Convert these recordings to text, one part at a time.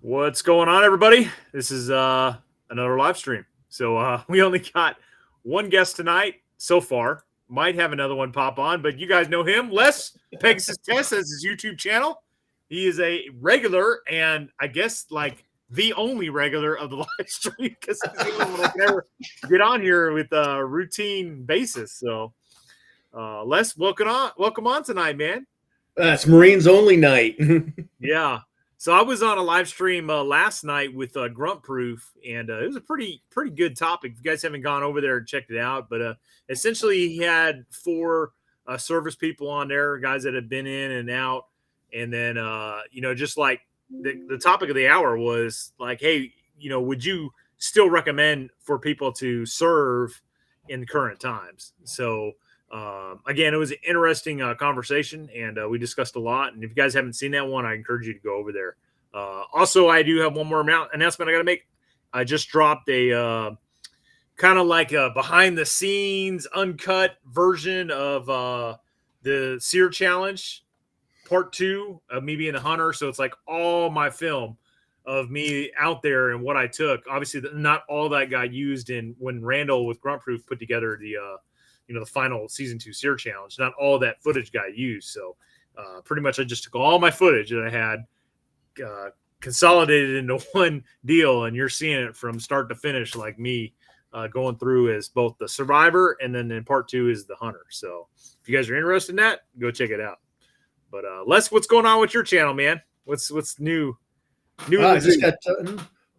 What's going on, everybody? This is another live stream. So we only got one guest tonight so far. Might have another one pop on, but you guys know him. Les Pegasus Test has his YouTube channel. He is a regular, and I guess like the only regular of the live stream because he's the only one I can ever get on here with a routine basis. So Les, welcome on tonight, man. It's Marines only night. Yeah. So I was on a live stream last night with Grunt Proof, and it was a pretty good topic. If you guys haven't gone over there and checked it out, but essentially he had four service people on there, guys that have been in and out, and then just like the topic of the hour was like, hey, would you still recommend for people to serve in current times? So again, it was an interesting conversation, and we discussed a lot. And if you guys haven't seen that one, I encourage you to go over there. Also, I do have one more announcement I got to make. I just dropped a kind of like a behind the scenes, uncut version of the Seer Challenge Part 2 of me being a hunter. So it's like all my film of me out there and what I took. Obviously, not all that got used in when Randall with Grunt Proof put together the the final season 2 Seer Challenge. Not all that footage got used. So pretty much I just took all my footage that I had, consolidated into one deal, and you're seeing it from start to finish, like me going through as both the survivor and then in part 2 is the hunter. So if you guys are interested in that, go check it out. But Les, what's going on with your channel, man? What's new? I just got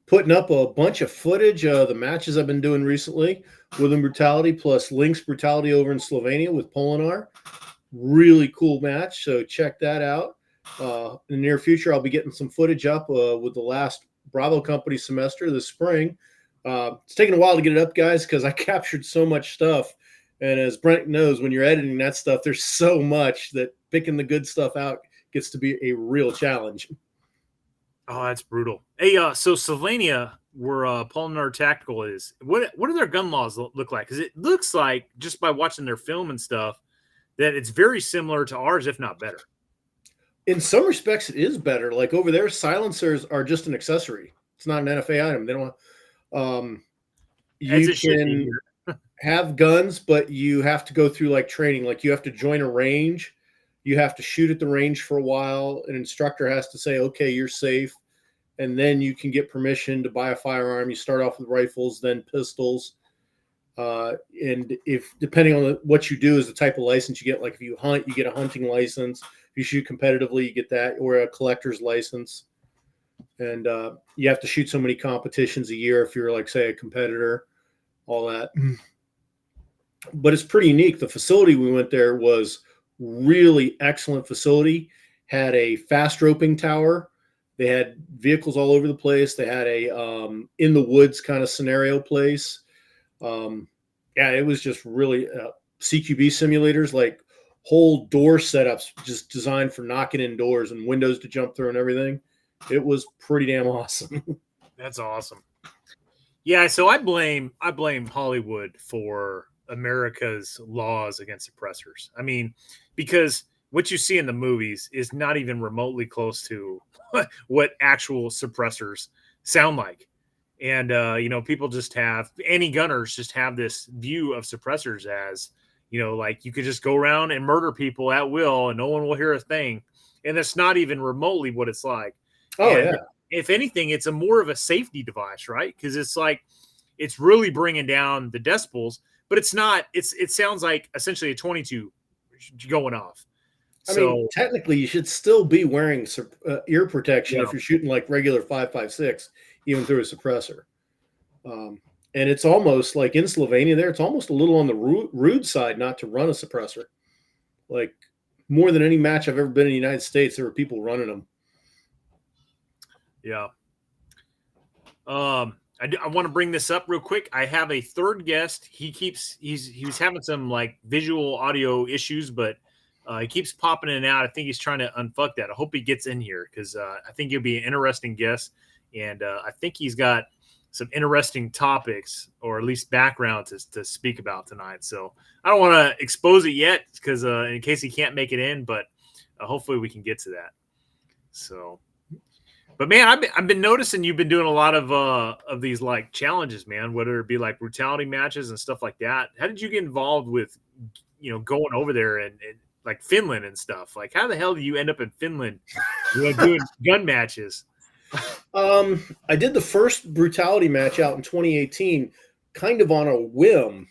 putting up a bunch of footage of the matches I've been doing recently. Within Brutality plus Link's Brutality over in Slovenia with Polinar. Really cool match, so check that out. In the near future, I'll be getting some footage up with the last Bravo Company semester this spring. It's taking a while to get it up, guys, because I captured so much stuff. And as Brent knows, when you're editing that stuff, there's so much that picking the good stuff out gets to be a real challenge. Oh, that's brutal. Hey, so Slovenia, where Polinar Tactical is, what do their gun laws look like? Because it looks like, just by watching their film and stuff, that it's very similar to ours, if not better. In some respects, it is better. Like over there, silencers are just an accessory. It's not an NFA item. They don't. You can have guns, but you have to go through like training. Like you have to join a range. You have to shoot at the range for a while. An instructor has to say, okay, you're safe. And then you can get permission to buy a firearm. You start off with rifles, then pistols. And if depending on what you do is the type of license you get, like if you hunt, you get a hunting license. If you shoot competitively, you get that, or a collector's license. And you have to shoot so many competitions a year if you're like, say, a competitor, all that. But it's pretty unique. The facility we went there was really excellent facility, had a fast roping tower. They had vehicles all over the place. They had a in the woods kind of scenario place. It was just really CQB simulators, like whole door setups just designed for knocking in doors and windows to jump through and everything. It was pretty damn awesome. That's awesome. Yeah, so I blame Hollywood for America's laws against suppressors. I mean, because what you see in the movies is not even remotely close to what actual suppressors sound like. And, people just have, any gunners just have this view of suppressors as, like you could just go around and murder people at will and no one will hear a thing. And that's not even remotely what it's like. Oh, and yeah. If anything, it's a more of a safety device, right? Because it's like, it's really bringing down the decibels, but it's not, it sounds like essentially a 22 going off. I mean, technically, you should still be wearing ear protection if you're shooting like regular 5.56, even through a suppressor. And it's almost like in Slovenia there, it's almost a little on the rude side not to run a suppressor. Like more than any match I've ever been in the United States, there were people running them. Yeah. I want to bring this up real quick. I have a third guest. He's having some like visual audio issues, but he keeps popping in and out. I think he's trying to unfuck that. I hope he gets in here because I think he'll be an interesting guest. And I think he's got some interesting topics or at least background to speak about tonight. So I don't want to expose it yet because in case he can't make it in, but hopefully we can get to that. So, But man, I've been noticing you've been doing a lot of these like challenges, man. Whether it be like brutality matches and stuff like that. How did you get involved with, going over there and like Finland and stuff? Like, how the hell do you end up in Finland, doing gun matches? I did the first brutality match out in 2018, kind of on a whim.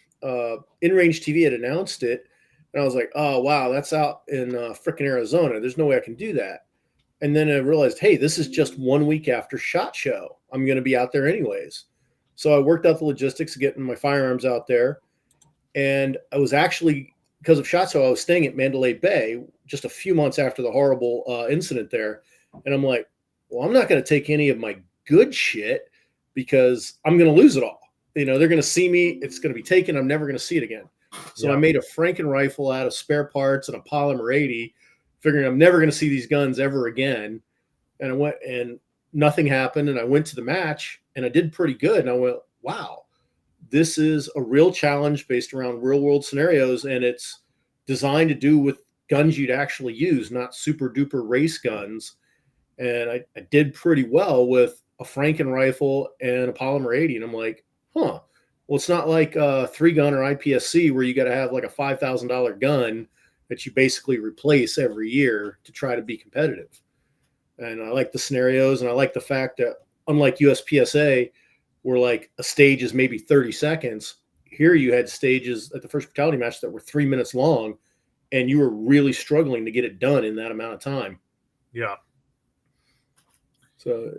In-range TV had announced it, and I was like, "Oh wow, that's out in frickin' Arizona. There's no way I can do that." And then I realized, hey, this is just 1 week after SHOT Show. I'm going to be out there anyways. So I worked out the logistics of getting my firearms out there, and I was actually, because of SHOT Show, I was staying at Mandalay Bay just a few months after the horrible incident there, and I'm like, well, I'm not going to take any of my good shit because I'm going to lose it all. They're going to see me. It's going to be taken. I'm never going to see it again. So I made a Franken rifle out of spare parts and a polymer 80, figuring I'm never going to see these guns ever again. And I went, and nothing happened. And I went to the match and I did pretty good. And I went, wow, this is a real challenge based around real world scenarios. And it's designed to do with guns you'd actually use, not super duper race guns. And I did pretty well with a Franken rifle and a polymer 80. And I'm like, well, it's not like a 3-gun or IPSC where you got to have like a $5,000 gun that you basically replace every year to try to be competitive. And I like the scenarios, and I like the fact that unlike USPSA, where like a stage is maybe 30 seconds, here you had stages at the first brutality match that were 3 minutes long, and you were really struggling to get it done in that amount of time. Yeah. So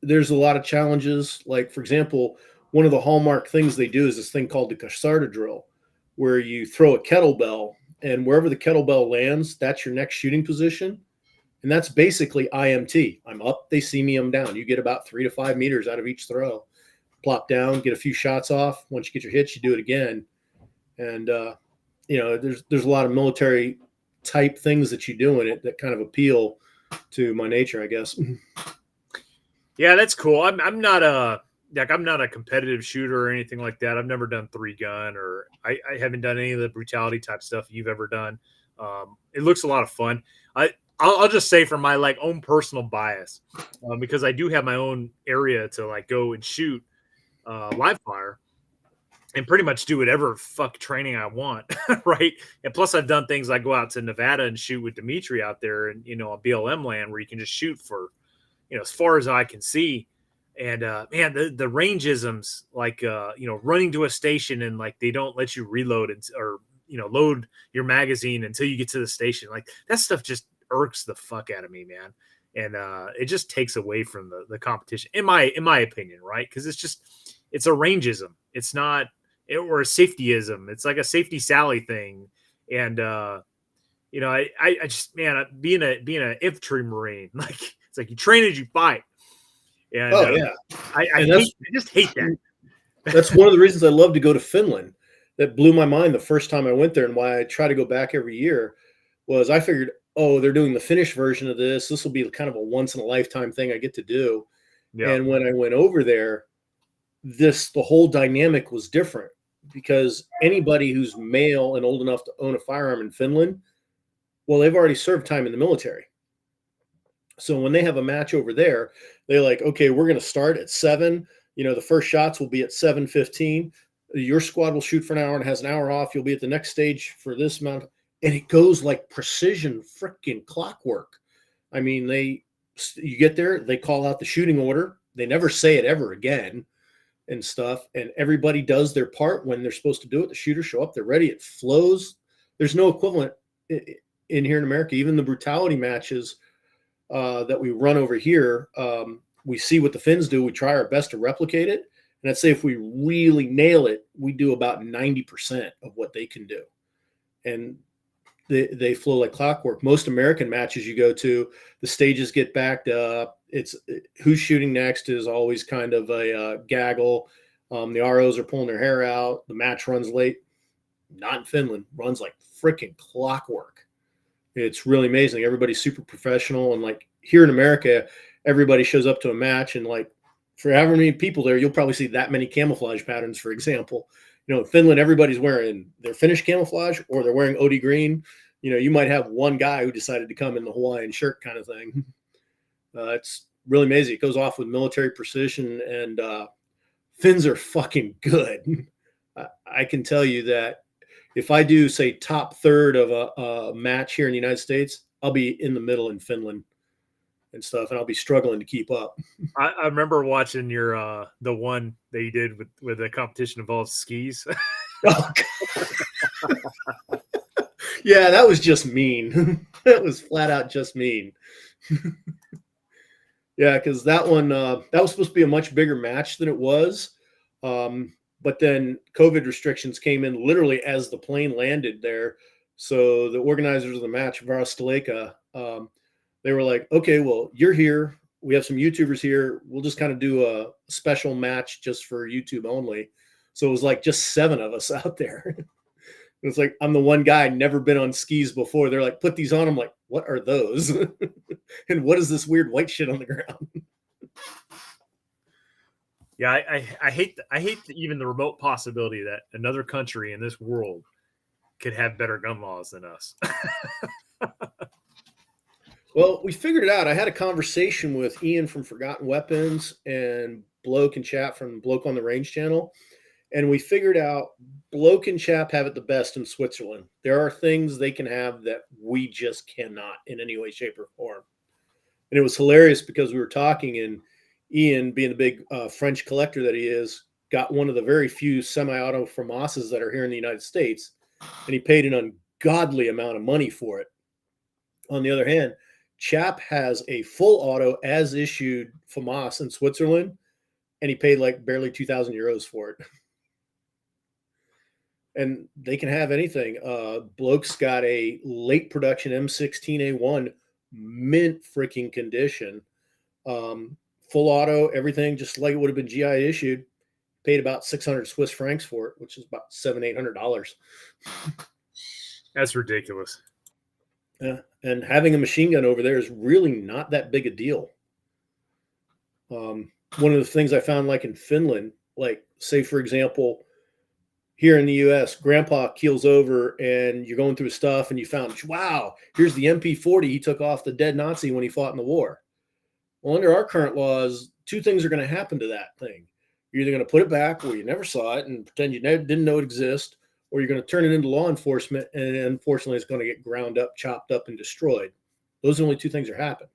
there's a lot of challenges. Like, for example, one of the hallmark things they do is this thing called the Kasarda drill, where you throw a kettlebell, and wherever the kettlebell lands, that's your next shooting position. And that's basically IMT. I'm up, they see me, I'm down. You get about 3 to 5 meters out of each throw. Plop down, get a few shots off. Once you get your hits, you do it again. And, there's a lot of military type things that you do in it that kind of appeal to my nature, I guess. Yeah, that's cool. I'm not a competitive shooter or anything like that. I've never done 3-gun, or I haven't done any of the brutality type stuff you've ever done. It looks a lot of fun. I'll just say from my like own personal bias, because I do have my own area to like go and shoot live fire and pretty much do whatever fuck training I want. Right. And plus I've done things like go out to Nevada and shoot with Dimitri out there and, a BLM land where you can just shoot for, as far as I can see. And man, the rangeisms, like running to a station and like they don't let you reload or load your magazine until you get to the station. Like that stuff just irks the fuck out of me, man. And it just takes away from the competition, in my opinion, right? Because it's a rangeism. It's not or a safetyism. It's like a safety Sally thing. And I just, man, being an infantry Marine, like it's like you train as you fight. And yeah, I just hate that. That's one of the reasons I love to go to Finland. That blew my mind the first time I went there, and why I try to go back every year was I figured, oh, they're doing the Finnish version of this. This will be kind of a once in a lifetime thing I get to do. Yeah. And when I went over there, the whole dynamic was different, because anybody who's male and old enough to own a firearm in Finland, well, they've already served time in the military. So when they have a match over there, they're like, okay, we're going to start at 7. The first shots will be at 7:15. Your squad will shoot for an hour and has an hour off. You'll be at the next stage for this amount. And it goes like precision freaking clockwork. I mean, you get there, they call out the shooting order. They never say it ever again and stuff. And everybody does their part when they're supposed to do it. The shooters show up, they're ready. It flows. There's no equivalent in here in America. Even the brutality matches that we run over here, we see what the Finns do. We try our best to replicate it. And I'd say if we really nail it, we do about 90% of what they can do. And they flow like clockwork. Most American matches you go to, the stages get backed up. It's who's shooting next is always kind of a gaggle. The ROs are pulling their hair out. The match runs late. Not in Finland. Runs like freaking clockwork. It's really amazing. Everybody's super professional. And like here in America, everybody shows up to a match, and like for however many people there, you'll probably see that many camouflage patterns, for example. In Finland, everybody's wearing their Finnish camouflage or they're wearing OD green. You might have one guy who decided to come in the Hawaiian shirt kind of thing. It's really amazing. It goes off with military precision, and fins are fucking good. I can tell you that if I do, say, top third of a match here in the United States, I'll be in the middle in Finland and stuff, and I'll be struggling to keep up. I remember watching your the one that you did with the competition involves skis. Oh, yeah, that was just mean. That was flat out just mean. Yeah, because that one that was supposed to be a much bigger match than it was. But then COVID restrictions came in literally as the plane landed there. So the organizers of the match, Varasteleka, they were like, okay, well, you're here. We have some YouTubers here. We'll just kind of do a special match just for YouTube only. So it was like just 7 of us out there. It's like, I'm the one guy, never been on skis before. They're like, put these on. I'm like, what are those? And what is this weird white shit on the ground? Yeah, I hate even the remote possibility that another country in this world could have better gun laws than us. Well, we figured it out. I had a conversation with Ian from Forgotten Weapons and Bloke and Chap from Bloke on the Range channel. And we figured out Bloke and Chap have it the best in Switzerland. There are things they can have that we just cannot in any way, shape, or form. And it was hilarious because we were talking, and Ian, being the big French collector that he is, got one of the very few semi-auto FAMASs that are here in the United States, and he paid an ungodly amount of money for it. On the other hand, Chap has a full auto as issued FAMAS in Switzerland, and he paid like barely 2,000 euros for it. And they can have anything. Bloke's got a late production M16A1 mint freaking condition. Full auto, everything just like it would have been GI issued. Paid about 600 Swiss francs for it, which is about $700-800. That's ridiculous. Yeah, and having a machine gun over there is really not that big a deal. One of the things I found, like in Finland, like say for example, here in the U.S., Grandpa keels over and you're going through stuff and you found, wow, here's the MP40 he took off the dead Nazi when he fought in the war. Well, under our current laws, 2 things are going to happen to that thing. You're either going to put it back where you never saw it and pretend you didn't know it existed, or you're going to turn it into law enforcement, and unfortunately it's going to get ground up, chopped up, and destroyed. Those are the only 2 things that happen.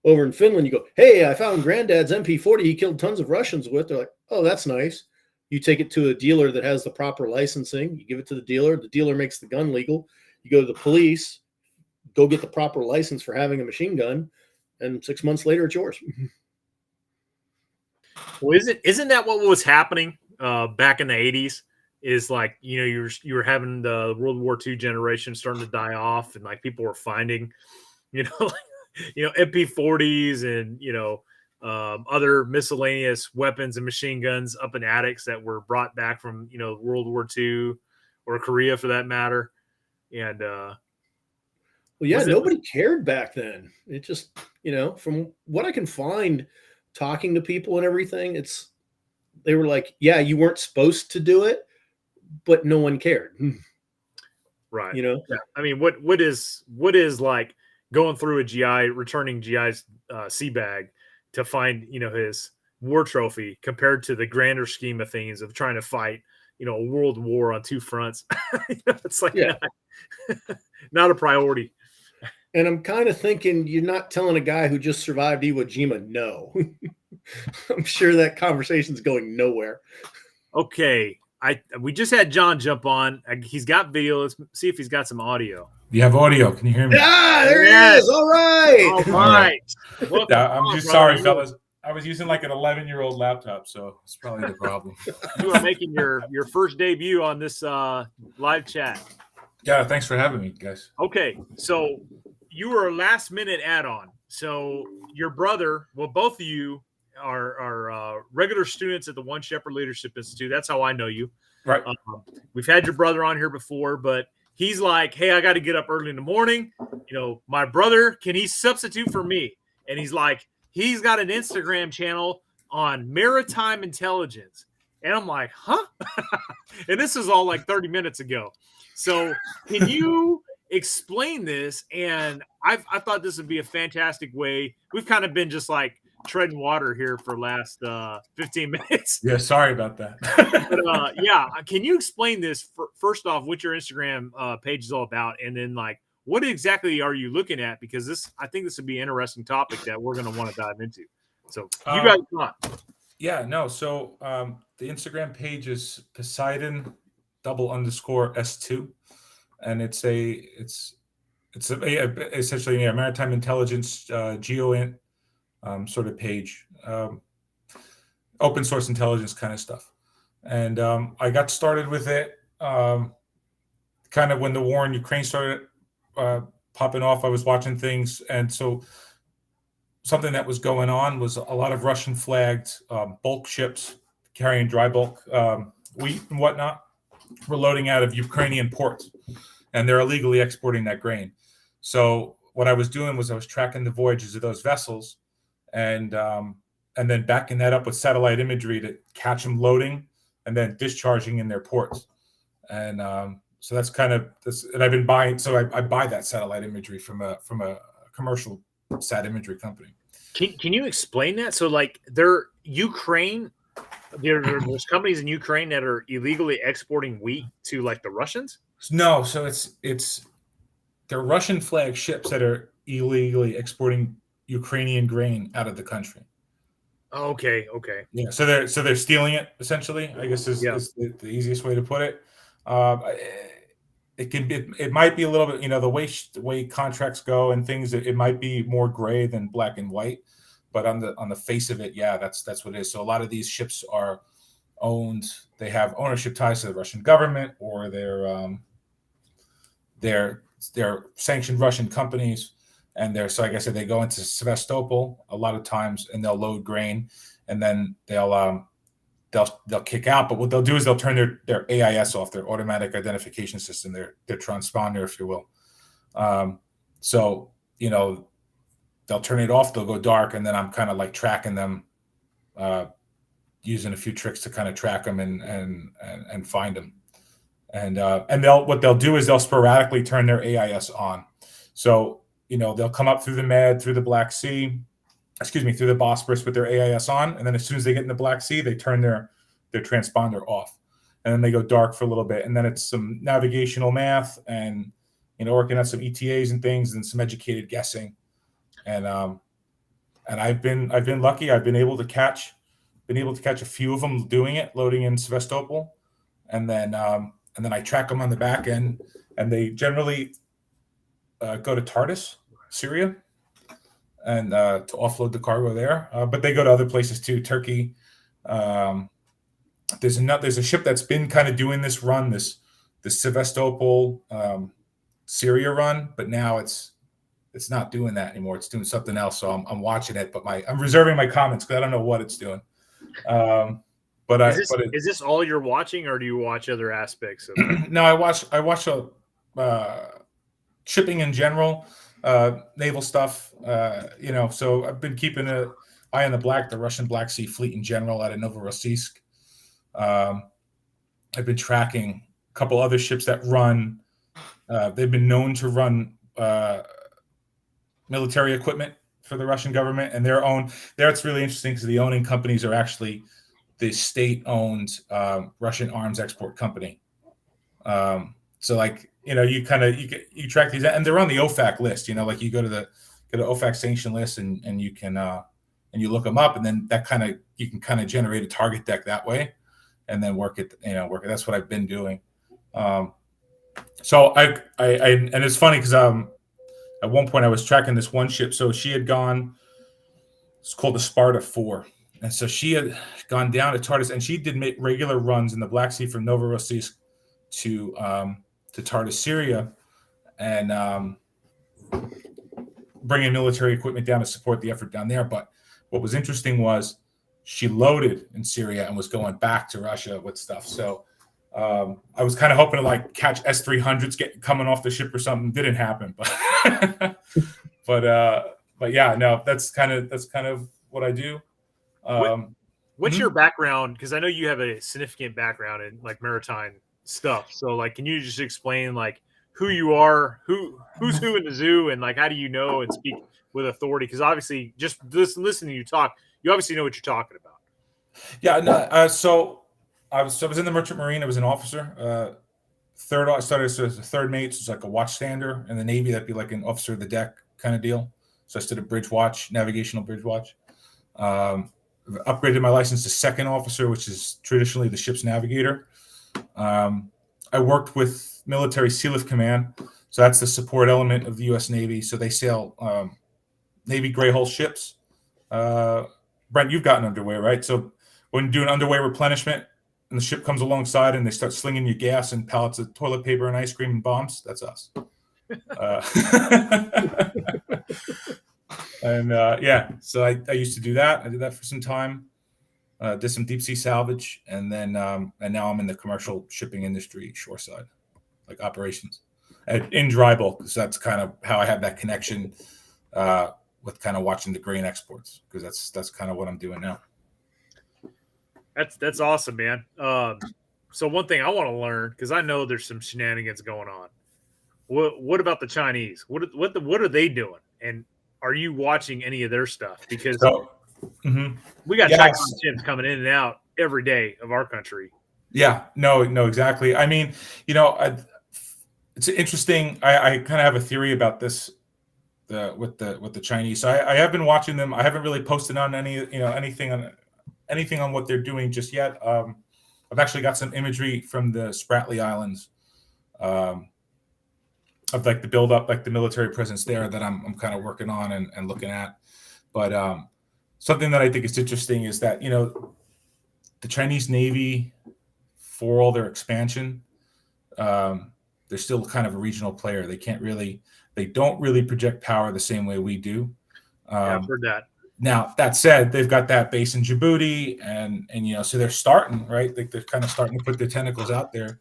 Over in Finland, you go, hey, I found Granddad's MP40 he killed tons of Russians with. They're like, oh, that's nice. You take it to a dealer that has the proper licensing. You give it to the dealer makes the gun legal. You go to the police, go get the proper license for having a machine gun, and 6 months later, it's yours. Well, isn't that what was happening back in the 80s? Is like, you know, you were having the World War II generation starting to die off, and like people were finding, you know, MP40s and, you know, other miscellaneous weapons and machine guns up in attics that were brought back from, you know, World War II or Korea for that matter. And well, yeah, nobody cared back then. It just, you know, from what I can find talking to people and everything, they were like, yeah, you weren't supposed to do it, but no one cared. Right. You know? Yeah. I mean, what is like going through a GI, returning GI's sea bag to find, you know, his war trophy compared to the grander scheme of things of trying to fight, you know, a world war on 2 fronts. It's like, yeah, not a priority. And I'm kind of thinking you're not telling a guy who just survived Iwo Jima no. I'm sure that conversation's going nowhere. Okay. We just had John jump on. He's got video. Let's see if he's got some audio. You have audio. Can you hear me? Yeah, there he is. All right. All right. Yeah, I'm just sorry, fellas. I was using like an 11-year-old laptop, so it's probably the problem. You are making your first debut on this live chat. Yeah, thanks for having me, guys. Okay, so you were a last-minute add-on. So your brother, well, both of you are regular students at the One Shepherd Leadership Institute. That's how I know you. Right. We've had your brother on here before, but he's like, hey, I got to get up early in the morning. You know, my brother, can he substitute for me? And he's like, he's got an Instagram channel on Maritime Intelligence. And I'm like, huh? And this is all like 30 minutes ago. So can you explain this? And I thought this would be a fantastic way. We've kind of been just like treading water here for last 15 minutes. Yeah, sorry about that. But yeah, can you explain this first off? What your Instagram page is all about, and then like what exactly are you looking at? Because I think this would be an interesting topic that we're going to want to dive into. So you guys come on. Yeah, no. So the Instagram page is Poseidon _S2, and it's essentially a Maritime Intelligence GeoInt sort of page, open source intelligence kind of stuff. And I got started with it kind of when the war in Ukraine started popping off. I was watching things, and so something that was going on was a lot of Russian flagged bulk ships carrying dry bulk wheat and whatnot were loading out of Ukrainian ports, and they're illegally exporting that grain. So what I was doing was I was tracking the voyages of those vessels, and then backing that up with satellite imagery to catch them loading and then discharging in their ports. And so that's kind of this. And I've been buying. So I buy that satellite imagery from a commercial sat imagery company. Can you explain that? So like there's companies in Ukraine that are illegally exporting wheat to like the Russians? No, so they're Russian flag ships that are illegally exporting Ukrainian grain out of the country. Okay. Yeah, so they're stealing it essentially, I guess is the easiest way to put it. It might be a little bit, the way contracts go and things. It might be more gray than black and white, but on the face of it, yeah, that's what it is. So a lot of these ships are owned. They have ownership ties to the Russian government, or they're sanctioned Russian companies, and so like I said, they go into Sevastopol a lot of times, and they'll load grain, and then they'll kick out. But what they'll do is they'll turn their AIS off, their automatic identification system, their transponder, if you will. So they'll turn it off, they'll go dark, and then I'm kind of like tracking them, using a few tricks to kind of track them and find them. And what they'll do is they'll sporadically turn their AIS on. So they'll come up through the Med, through the Black Sea, through the Bosporus with their AIS on, and then as soon as they get in the Black Sea, they turn their transponder off, and then they go dark for a little bit, and then it's some navigational math and working on some ETAs and things, and some educated guessing, and I've been lucky. I've been able to catch a few of them doing it, loading in Sevastopol, and then I track them on the back end, and they generally go to Tartus, Syria, and to offload the cargo there. But they go to other places too, Turkey. There's a ship that's been kind of doing this run, the Sevastopol Syria run, but now it's not doing that anymore. It's doing something else. So I'm watching it, but I'm reserving my comments because I don't know what it's doing. Is this all you're watching, or do you watch other aspects of it? No, I watch shipping in general, naval stuff. So I've been keeping an eye on the Russian Black Sea Fleet in general out of Novorossiysk. I've been tracking a couple other ships that run. They've been known to run military equipment for the Russian government, and their own. There, it's really interesting because the owning companies are actually the state-owned Russian arms export company. So like, you track these, and they're on the OFAC list, like you go to the OFAC sanction list, and you can and you look them up, and then you can kind of generate a target deck that way, and then work it. That's what I've been doing. So I and it's funny because at one point I was tracking this one ship. So she had gone. It's called the Sparta 4. And so she had gone down to Tartus, and she did make regular runs in the Black Sea from Novorossiysk to Tartus, Syria, and bringing military equipment down to support the effort down there. But what was interesting was she loaded in Syria and was going back to Russia with stuff. So I was kind of hoping to catch S-300s coming off the ship or something. Didn't happen, but yeah, no, that's kind of what I do. What's your background? Because I know you have a significant background in maritime stuff. So can you just explain who you are, who's who in the zoo, and how do you know and speak with authority? Because obviously, just listening to you talk, you obviously know what you're talking about. Yeah, no. So I was in the Merchant Marine. I was an officer. I started as a third mate, so it's like a watchstander. In the Navy, that'd be like an officer of the deck kind of deal. So I stood a bridge watch, navigational bridge watch. Upgraded my license to second officer, which is traditionally the ship's navigator. I worked with military Sea Lift Command, so that's the support element of the U.S. Navy. So they sail Navy gray hull ships. Brent, you've gotten underway, right? So when you do an underway replenishment and the ship comes alongside and they start slinging you gas and pallets of toilet paper and ice cream and bombs, that's us. So I used to do that. I did that for some time. Did some deep sea salvage, and then and now I'm in the commercial shipping industry, shoreside, like operations, in dry bulk. So that's kind of how I have that connection with kind of watching the grain exports, because that's kind of what I'm doing now. That's awesome, man. So one thing I want to learn, because I know there's some shenanigans going on. What about the Chinese? What are they doing? And are you watching any of their stuff? Because we got Chinese ships coming in and out every day of our country. Yeah, no, exactly. I mean, it's interesting. I kind of have a theory about this with the Chinese. So I have been watching them. I haven't really posted on anything on what they're doing just yet. I've actually got some imagery from the Spratly Islands of like the build up, like the military presence there that I'm kind of working on and looking at. But something that I think is interesting is that, the Chinese Navy, for all their expansion, they're still kind of a regional player. They don't really project power the same way we do. I've heard that. Now, that said, they've got that base in Djibouti, and so they're starting, right? Like they're kind of starting to put their tentacles out there.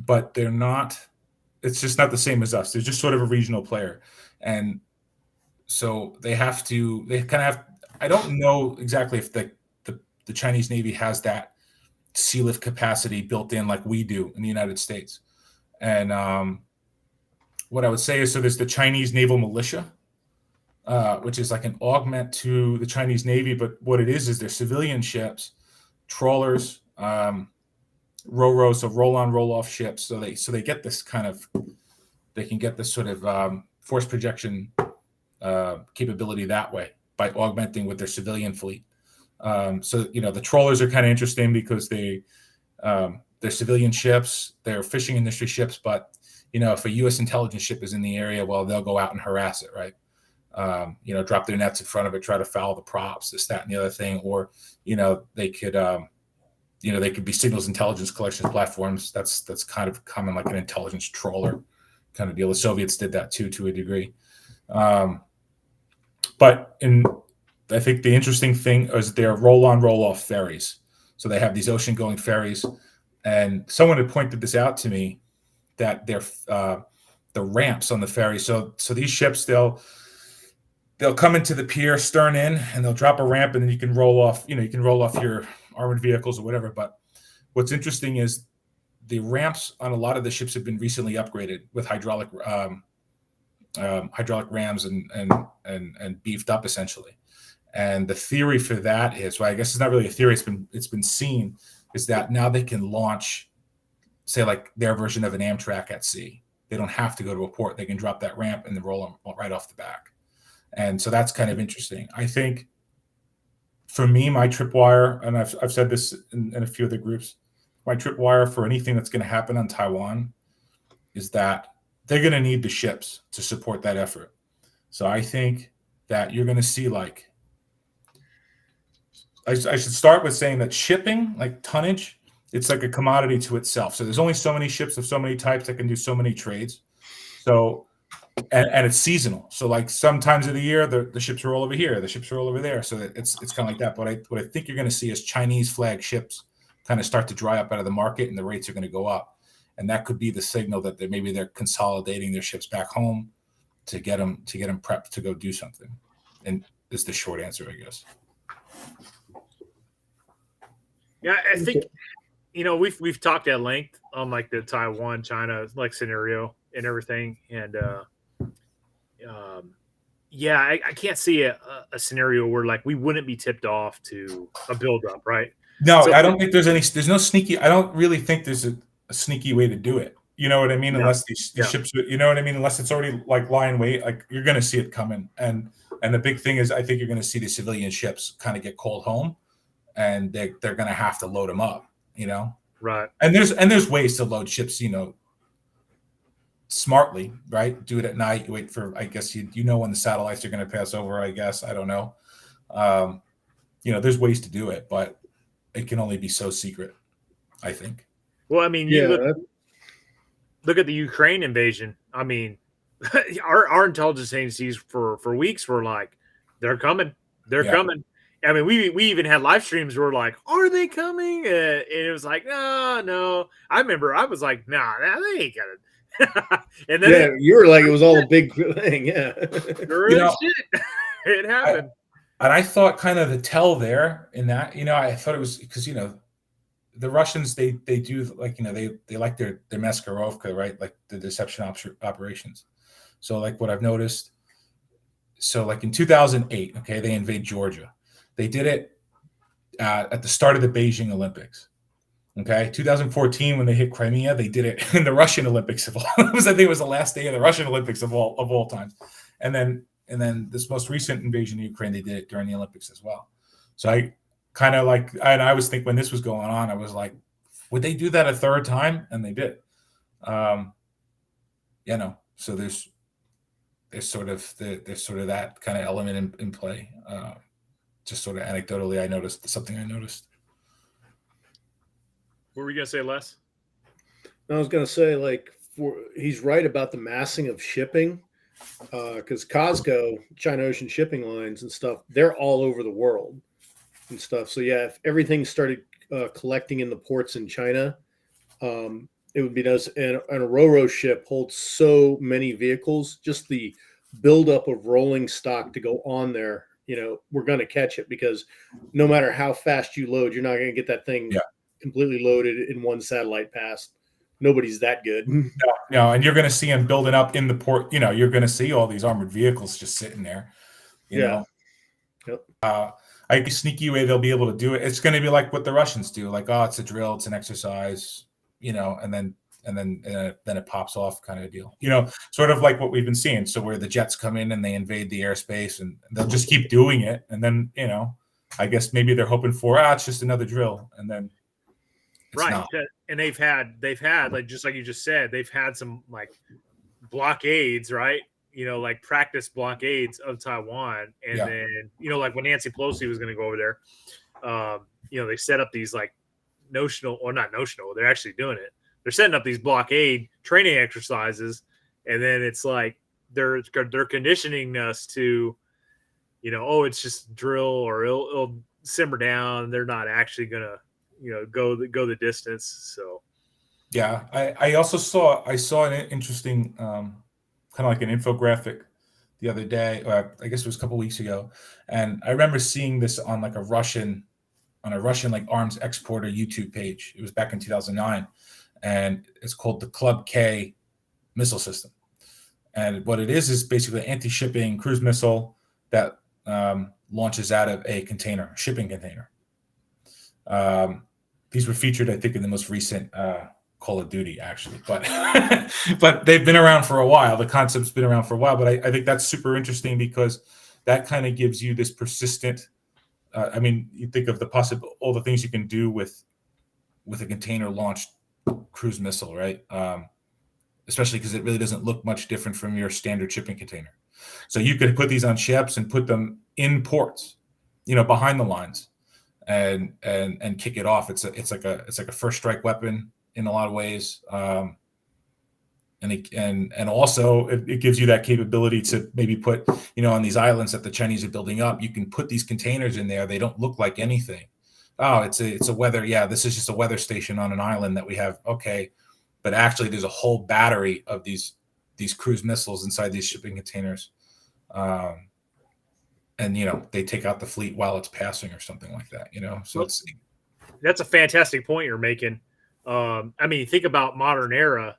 But they're not. It's just not the same as us. They're just sort of a regional player, and so they kind of have. I don't know exactly if the Chinese Navy has that sea lift capacity built in like we do in the United States. And what I would say is, so there's the Chinese Naval Militia, which is like an augment to the Chinese Navy, but what it is they're civilian ships, trawlers, ro-ro, so roll-on, roll-off ships. So they get this kind of, they can get this sort of force projection capability that way by augmenting with their civilian fleet. So the trawlers are kind of interesting because they're civilian ships, they're fishing industry ships, but if a U.S. intelligence ship is in the area, well, they'll go out and harass it, right? Drop their nets in front of it, try to foul the props, this, that, and the other thing, or they could. They could be signals intelligence collections platforms. That's kind of common, like an intelligence trawler kind of deal. The Soviets did that too, to a degree. But I think the interesting thing is their roll-on, roll-off ferries. So they have these ocean-going ferries, and someone had pointed this out to me that they're the ramps on the ferry. So these ships, they'll come into the pier, stern in, and they'll drop a ramp, and then you can roll off. You can roll off your armored vehicles or whatever. But what's interesting is the ramps on a lot of the ships have been recently upgraded with hydraulic rams and beefed up essentially. And the theory for that is, well, I guess it's not really a theory. It's been seen, is that now they can launch, say, like their version of an Amtrak at sea. They don't have to go to a port. They can drop that ramp and then roll them right off the back. And so that's kind of interesting. I think for me, my tripwire, and I've said this in a few of the groups, my tripwire for anything that's going to happen on Taiwan is that they're going to need the ships to support that effort. So I think that you're going to see, like, I should start with saying that shipping, like tonnage, it's like a commodity to itself. So there's only so many ships of so many types that can do so many trades. So, and it's seasonal. So like some times of the year, the ships are all over here, the ships are all over there. So it's kind of like that. But what I think you're going to see is Chinese flag ships kind of start to dry up out of the market, and the rates are going to go up. And that could be the signal that they're consolidating their ships back home to get them prepped to go do something. And is the short answer, I guess. Yeah, I think we've talked at length on like the Taiwan China like scenario and everything, and yeah, I can't see a scenario where like we wouldn't be tipped off to a buildup, right? No, So, I don't think there's no sneaky. I don't really think there's a sneaky way to do it. You know what I mean? yeah, Unless these yeah, ships, you know what I mean? Unless it's already like lying wait, like you're going to see it coming. And the big thing is, I think you're going to see the civilian ships kind of get called home, and they're going to have to load them up. You know, right. and there's ways to load ships. You know, smartly, right? Do it at night. You wait for, I guess you know when the satellites are going to pass over. I guess I don't know. You know, there's ways to do it, but it can only be so secret, I think. Well, I mean, you look at the Ukraine invasion. I mean, our intelligence agencies for weeks were like, they're coming. They're coming. I mean, we even had live streams where we're like, are they coming? And it was like, no. I remember I was like, nah, they ain't coming. And then you were like, it was all a big thing. Yeah. You know, shit. It happened. I thought kind of the tell there in that, you know, I thought it was because, you know, the Russians, they do like, you know, they like their Maskirovka, right? Like the deception operations. So like what I've noticed, so like in 2008, okay, they invade Georgia. They did it at the start of the Beijing Olympics. Okay, 2014 when they hit Crimea, they did it in the Russian Olympics of all. I think it was the last day of the Russian Olympics of all times. And then this most recent invasion of Ukraine, they did it during the Olympics as well. So I kind of like, and I was thinking when this was going on, I was like, would they do that a third time? And they did. You know, so there's sort of that kind of element in play. Just sort of anecdotally, I noticed. What were you gonna say, Les? I was gonna say, like, he's right about the massing of shipping, because COSCO, China Ocean Shipping Lines and stuff, they're all over the world and stuff. So yeah, if everything started collecting in the ports in China, it would be nice. And a Ro-Ro ship holds so many vehicles. Just the buildup of rolling stock to go on there, you know, we're going to catch it, because no matter how fast you load, you're not going to get that thing completely loaded in one satellite pass. Nobody's that good. No, and you're going to see them building up in the port. You know, you're going to see all these armored vehicles just sitting there. You know, I think a sneaky way they'll be able to do it. It's going to be like what the Russians do. Like, oh, it's a drill, it's an exercise, you know, and then it pops off, kind of a deal. You know, sort of like what we've been seeing. So where the jets come in and they invade the airspace, and they'll just keep doing it, and then, you know, I guess maybe they're hoping for it's just another drill, and then right. Not. And they've had like, just like you just said, they've had some like blockades, right? You know, like practice blockades of Taiwan. And then, you know, like when Nancy Pelosi was going to go over there, you know, they set up these like notional, or not notional, they're actually doing it. They're setting up these blockade training exercises. And then it's like, they're conditioning us to, you know, oh, it's just drill, or it'll simmer down. They're not actually going to, you know, go the distance. So yeah, I also saw an interesting kind of like an infographic the other day, or I guess it was a couple weeks ago, and I remember seeing this on like a Russian like arms exporter YouTube page. It was back in 2009, and it's called the Club K missile system. And what it is basically an anti-shipping cruise missile that launches out of a shipping container. These were featured, I think, in the most recent Call of Duty, actually, but but they've been around for a while. The concept's been around for a while, but I think that's super interesting, because that kind of gives you this persistent. I mean, you think of all the things you can do with a container launched cruise missile, right? Especially because it really doesn't look much different from your standard shipping container. So you could put these on ships and put them in ports, you know, behind the lines, and kick it off. It's like a first strike weapon in a lot of ways, and also it gives you that capability to maybe put, you know, on these islands that the Chinese are building up, you can put these containers in there. They don't look like anything. Oh, it's a weather. Yeah, this is just a weather station on an island that we have. Okay, but actually, there's a whole battery of these cruise missiles inside these shipping containers. And, you know, they take out the fleet while it's passing or something like that, you know? So that's a fantastic point you're making. I mean, think about modern era,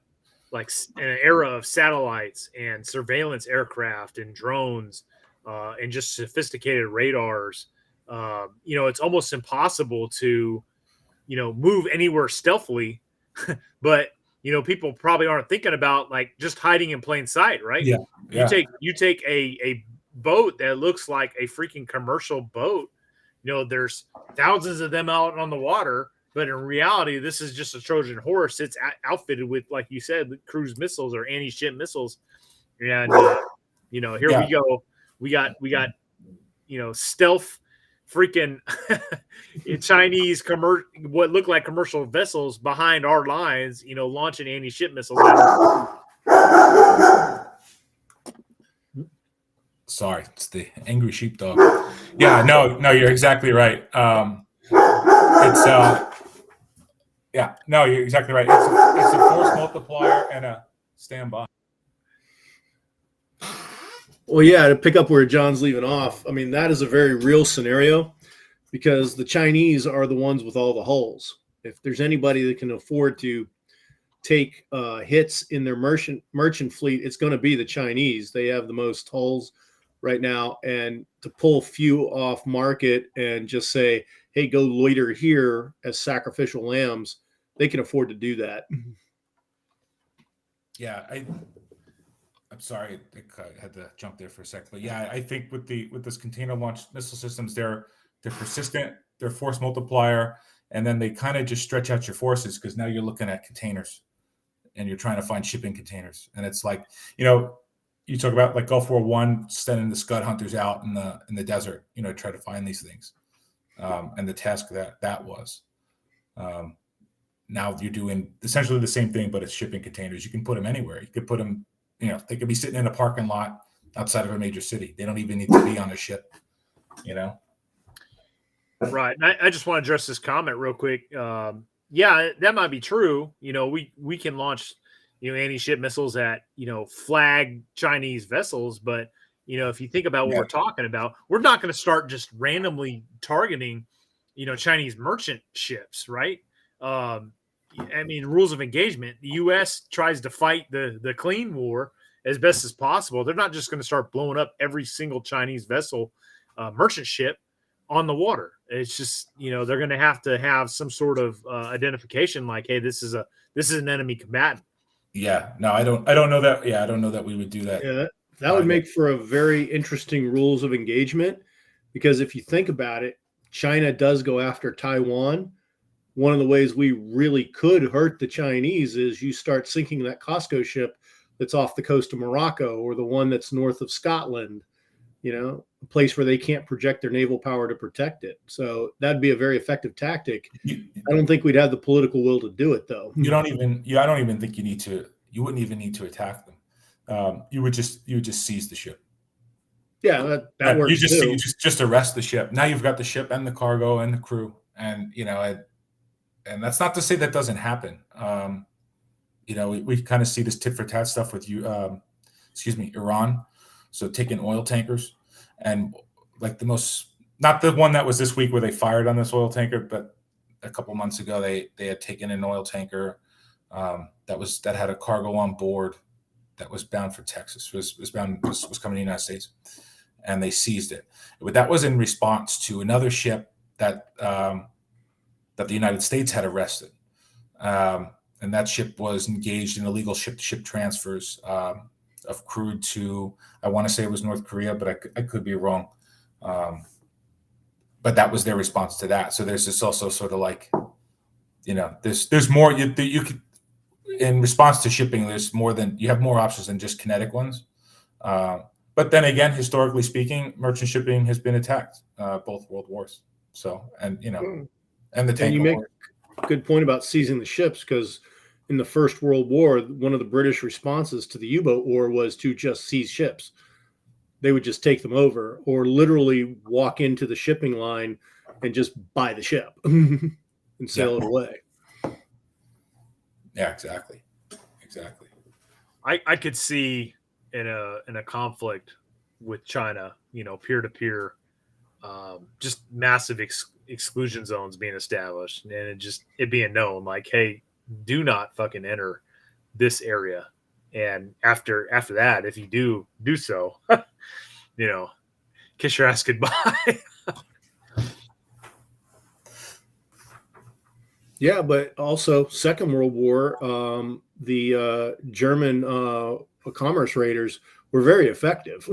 like an era of satellites and surveillance aircraft and drones and just sophisticated radars, it's almost impossible to, move anywhere stealthily. But, people probably aren't thinking about like just hiding in plain sight, right? Yeah. You take a boat that looks like a freaking commercial boat. There's thousands of them out on the water, but in reality, this is just a Trojan horse. It's outfitted with, like you said, cruise missiles or anti-ship missiles. And here we go. We got stealth freaking Chinese what look like commercial vessels behind our lines, launching anti-ship missiles at us. Sorry, it's the angry sheepdog. Yeah, no, you're exactly right. You're exactly right. It's a force multiplier and a standby. Well, yeah, to pick up where John's leaving off, I mean, that is a very real scenario because the Chinese are the ones with all the hulls. If there's anybody that can afford to take hits in their merchant fleet, it's going to be the Chinese. They have the most hulls right now, and to pull few off market and just say, hey, go loiter here as sacrificial lambs, they can afford to do that. Yeah, I'm sorry, I had to jump there for a second, but yeah, I think with this container launch missile systems, they're persistent, they're force multiplier, and then they kind of just stretch out your forces because now you're looking at containers, and you're trying to find shipping containers, and it's like you talk about like Gulf War I, sending the Scud hunters out in the desert, try to find these things, and the task that was. Now you're doing essentially the same thing, but it's shipping containers. You can put them anywhere. You could put them, they could be sitting in a parking lot outside of a major city. They don't even need to be on a ship, Right. And I just want to address this comment real quick. Yeah, that might be true. We can launch, anti-ship missiles at, flag Chinese vessels. But, if you think about what we're talking about, we're not going to start just randomly targeting, Chinese merchant ships, right? Rules of engagement. The U.S. tries to fight the clean war as best as possible. They're not just going to start blowing up every single Chinese vessel, merchant ship on the water. It's just, they're going to have some sort of identification like, hey, this is an enemy combatant. Yeah, no, I don't know that. Yeah, I don't know that we would do that. Yeah, that would make for a very interesting rules of engagement, because if you think about it, China does go after Taiwan. One of the ways we really could hurt the Chinese is you start sinking that Costco ship that's off the coast of Morocco, or the one that's north of Scotland, a place where they can't project their naval power to protect it. So that'd be a very effective tactic. I don't think we'd have the political will to do it, though. I don't even think you wouldn't even need to attack them. You would just seize the ship. Yeah, that works too. You just arrest the ship. Now you've got the ship and the cargo and the crew, and and that's not to say that doesn't happen. We kind of see this tit for tat stuff with Iran. So taking oil tankers, and like not the one that was this week where they fired on this oil tanker, but a couple months ago they had taken an oil tanker that had a cargo on board that was bound for Texas, was coming to the United States, and they seized it. But that was in response to another ship that the United States had arrested, and that ship was engaged in illegal ship-to-ship transfers of crude to, I want to say it was North Korea, but I could be wrong. But that was their response to that. So there's this also sort of like, there's more you could, in response to shipping, you have more options than just kinetic ones. But then again, historically speaking, merchant shipping has been attacked, both world wars. So, and the tanker. And you make a good point about seizing the ships, because in the First World War, one of the British responses to the U-boat war was to just seize ships. They would just take them over, or literally walk into the shipping line and just buy the ship and sail it away. Yeah, exactly. I could see in a conflict with China, peer to peer, just massive exclusion zones being established, and it being known like, hey, do not fucking enter this area. And after that, if you do so, kiss your ass goodbye. Yeah, but also Second World War, the German commerce raiders were very effective.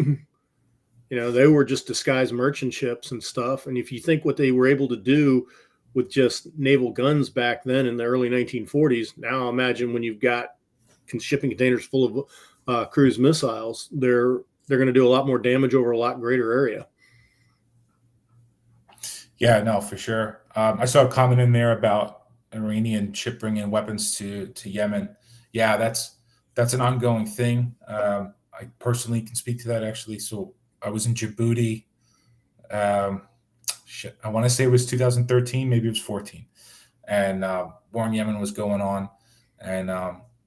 They were just disguised merchant ships and stuff. And if you think what they were able to do with just naval guns back then in the early 1940s, now imagine when you've got shipping containers full of cruise missiles, they're going to do a lot more damage over a lot greater area. Yeah, no, for sure. I saw a comment in there about Iranian ship bringing weapons to Yemen. Yeah, that's an ongoing thing. I personally can speak to that, actually. So I was in Djibouti. I want to say it was 2013, maybe it was 14, and war in Yemen was going on, and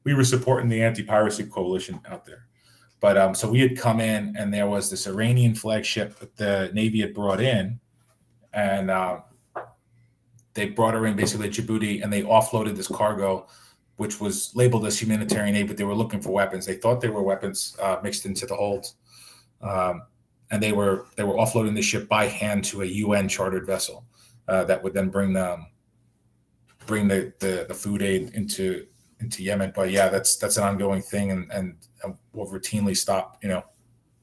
we were supporting the anti-piracy coalition out there. But so we had come in, and there was this Iranian flagship that the Navy had brought in, and they brought her in basically at Djibouti, and they offloaded this cargo, which was labeled as humanitarian aid, but they were looking for weapons. They thought they were weapons mixed into the holds, and they were offloading the ship by hand to a UN chartered vessel that would then bring the food aid into Yemen. But yeah, that's an ongoing thing, and we'll routinely stop.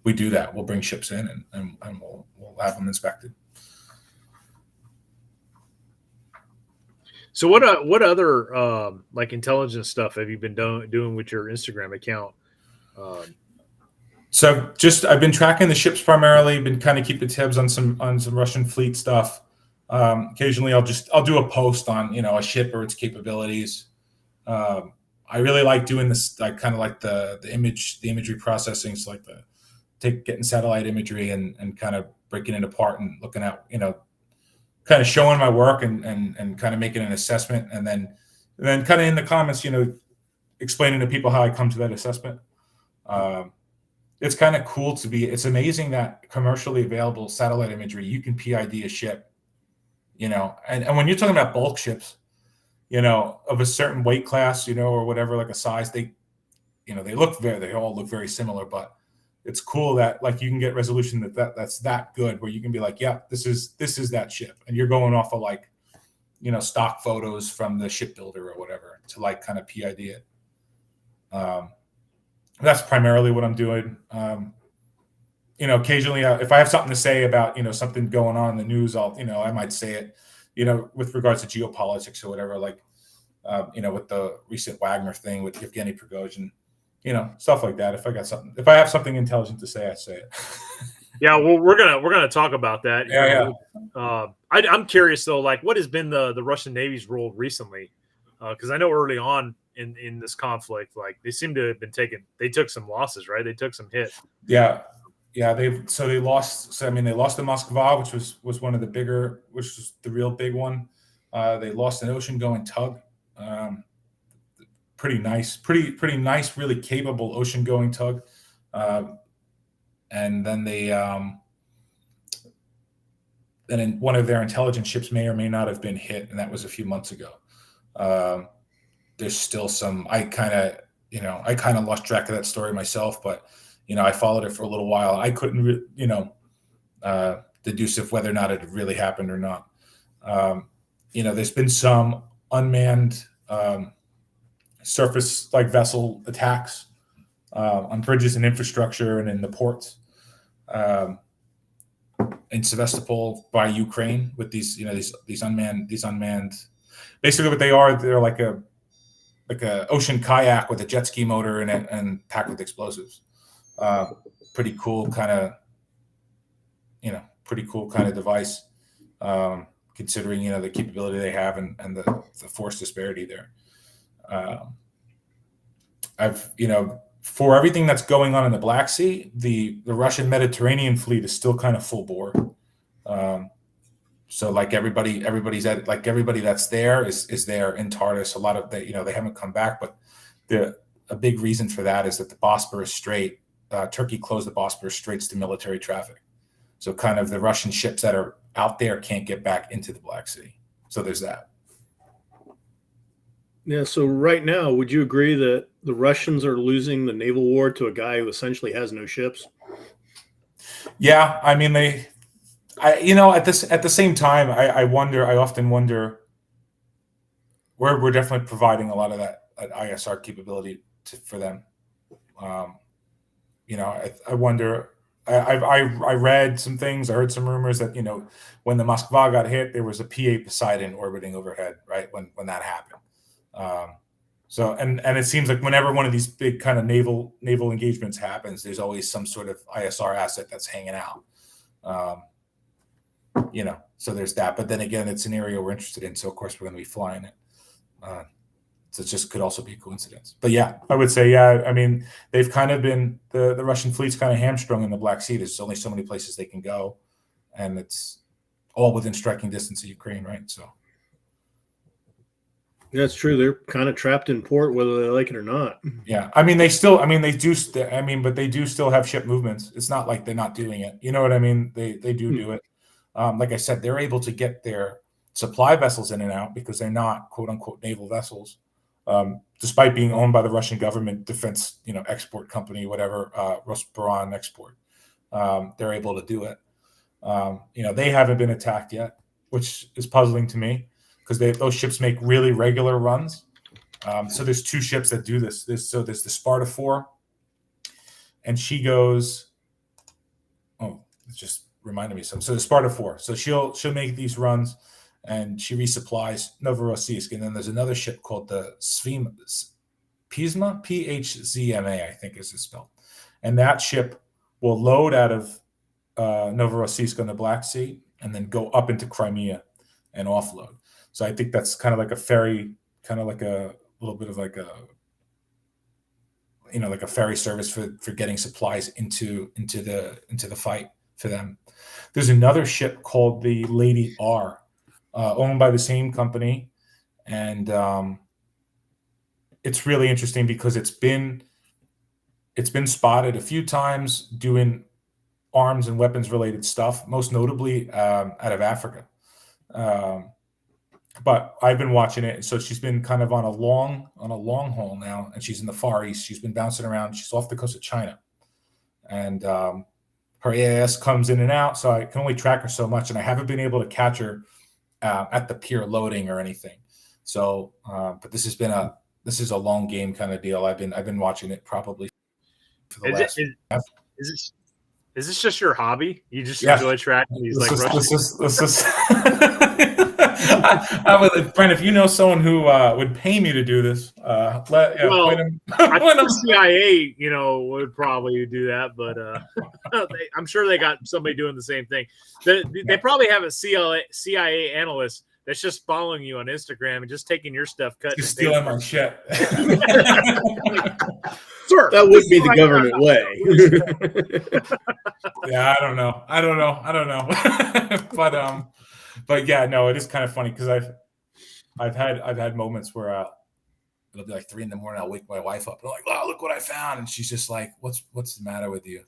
We do that. We'll bring ships in and we'll have them inspected. So what other like intelligence stuff have you been doing with your Instagram account? So I've been tracking the ships primarily. Been kind of keeping tabs on some Russian fleet stuff. Occasionally, I'll do a post on a ship or its capabilities. I really like doing this. I kind of like the imagery processing. So like getting satellite imagery and kind of breaking it apart and looking at kind of showing my work and kind of making an assessment, and then kind of in the comments, explaining to people how I come to that assessment. It's kind of cool it's amazing that commercially available satellite imagery, you can PID a ship, and when you're talking about bulk ships, of a certain weight class, or whatever, like a size, they all look very similar, but it's cool that like you can get resolution that's that good, where you can be like, yeah, this is that ship, and you're going off of like, stock photos from the shipbuilder or whatever to like kind of PID it. That's primarily what I'm doing. Occasionally, if I have something to say about something going on in the news, I might say it, with regards to geopolitics or whatever, like with the recent Wagner thing with Yevgeny Prigozhin. Stuff like that. If I have something intelligent to say, I say it. Yeah, well, we're gonna talk about that. Yeah. I'm curious though, like what has been the Russian Navy's role recently? Because I know early on in this conflict, like they seem to have they took some losses, right? They took some hits. Yeah. They lost. So I mean, they lost the Moskva, which was one of the bigger, which was the real big one. They lost an ocean-going tug. Pretty nice, really capable ocean-going tug, and then then one of their intelligence ships may or may not have been hit, and that was a few months ago. There's still some. I kind of lost track of that story myself, but I followed it for a little while. I couldn't, deduce if whether or not it had really happened or not. There's been some unmanned surface like vessel attacks on bridges and infrastructure and in the ports in Sevastopol by Ukraine with these unmanned. Basically, what they are, they're like a ocean kayak with a jet ski motor in it and packed with explosives. Pretty cool kind of device, considering the capability they have and the force disparity there. For everything that's going on in the Black Sea, the Russian Mediterranean fleet is still kind of full bore. So like everybody's at, like everybody that's there is there in Tartus. A lot of they haven't come back, but a big reason for that is that the Bosporus Strait, Turkey closed the Bosporus Straits to military traffic. So kind of the Russian ships that are out there can't get back into the Black Sea. So there's that. Yeah. So right now, would you agree that the Russians are losing the naval war to a guy who essentially has no ships? Yeah, I mean at the same time, I often wonder, we're definitely providing a lot of that ISR capability for them. I wonder. I read some things. I heard some rumors that when the Moskva got hit, there was a PA Poseidon orbiting overhead, right when that happened. So and it seems like whenever one of these big kind of naval engagements happens, there's always some sort of ISR asset that's hanging out. So there's that. But then again, it's an area we're interested in, so of course we're going to be flying it. So it just could also be a coincidence. But yeah, I would say, yeah, I mean, they've kind of been, the Russian fleet's kind of hamstrung in the Black Sea. There's only so many places they can go, and it's all within striking distance of Ukraine, right? So that's true. They're kind of trapped in port, whether they like it or not. Yeah, but they do still have ship movements. It's not like they're not doing it. You know what I mean? They do it. Like I said, they're able to get their supply vessels in and out because they're not quote unquote naval vessels, despite being owned by the Russian government defense, export company, whatever, Rosbaran Export. They're able to do it. They haven't been attacked yet, which is puzzling to me because those ships make really regular runs. So there's two ships that do this. There's the Sparta 4, and she goes. Oh, it just reminded me of something. So the Sparta 4. So she'll make these runs, and she resupplies Novorossiysk. And then there's another ship called the Phzma, Phzma, I think is it spelled. And that ship will load out of Novorossiysk on the Black Sea and then go up into Crimea and offload. So I think that's kind of like a ferry, kind of like a little bit of like a ferry service for getting supplies into the fight for them. There's another ship called the Lady R, owned by the same company, and it's really interesting because it's been spotted a few times doing arms and weapons related stuff, most notably out of Africa. But I've been watching it. So she's been kind of on a long haul now, and she's in the Far East. She's been bouncing around. She's off the coast of China, and her AIS comes in and out. So I can only track her so much, and I haven't been able to catch her at the pier loading or anything. So, but this is a long game kind of deal. I've been watching it probably for the last. Is this just your hobby? You just enjoy tracking these I would, Brent, if you know someone who would pay me to do this, I think the CIA, would probably do that, but I'm sure they got somebody doing the same thing. They probably have a CIA analyst that's just following you on Instagram and just taking your stuff, cutting, just stealing my shit. Sir, that would be the government way. Yeah, I don't know. But yeah, no, it is kind of funny because I've had moments where it'll be like 3 a.m. I'll wake my wife up and I'm like, "Oh, look what I found," and she's just like, "What's the matter with you?"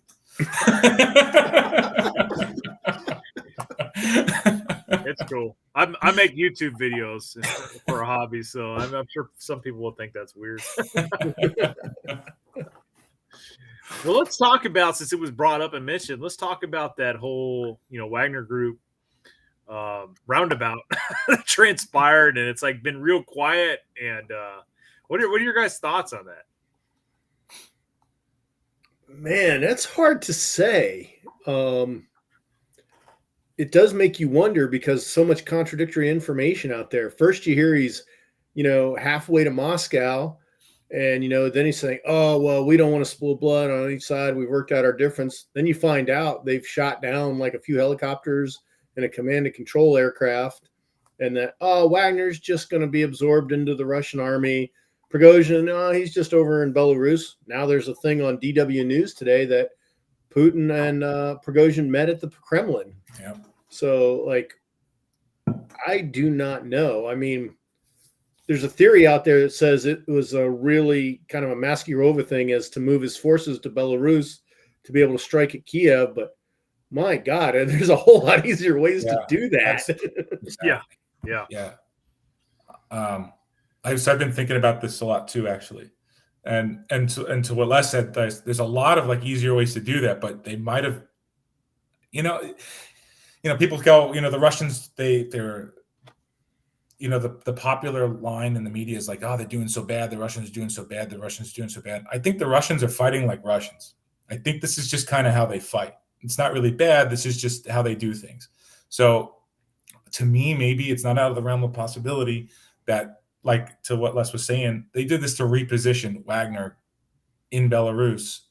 It's cool. I make YouTube videos for a hobby, so I'm sure some people will think that's weird. Well, let's talk about, since it was brought up and mentioned, let's talk about that whole Wagner Group roundabout that transpired, and it's like been real quiet. And what are your guys' thoughts on that? Man, that's hard to say. It does make you wonder because so much contradictory information out there. First you hear he's halfway to Moscow, and then he's saying, "Oh, well, we don't want to spill blood on each side. We've worked out our difference." Then you find out they've shot down like a few helicopters and a command and control aircraft, and that Wagner's just going to be absorbed into the Russian army. Prigozhin, he's just over in Belarus. Now there's a thing on DW News today that Putin and Prigozhin met at the Kremlin. Yeah. So, I do not know. I mean, there's a theory out there that says it was a really kind of a Maskarova thing, as to move his forces to Belarus to be able to strike at Kiev. But my God, there's a whole lot easier ways to do that. Yeah. I've been thinking about this a lot too, actually. And to what Les said, there's a lot of like easier ways to do that, but they might have, people go, the Russians, they're the popular line in the media is like, oh, they're doing so bad. The Russians are doing so bad. The Russians are doing so bad. I think the Russians are fighting like Russians. I think this is just kind of how they fight. It's not really bad. This is just how they do things. So to me, maybe it's not out of the realm of possibility that, like to what Les was saying, they did this to reposition Wagner in Belarus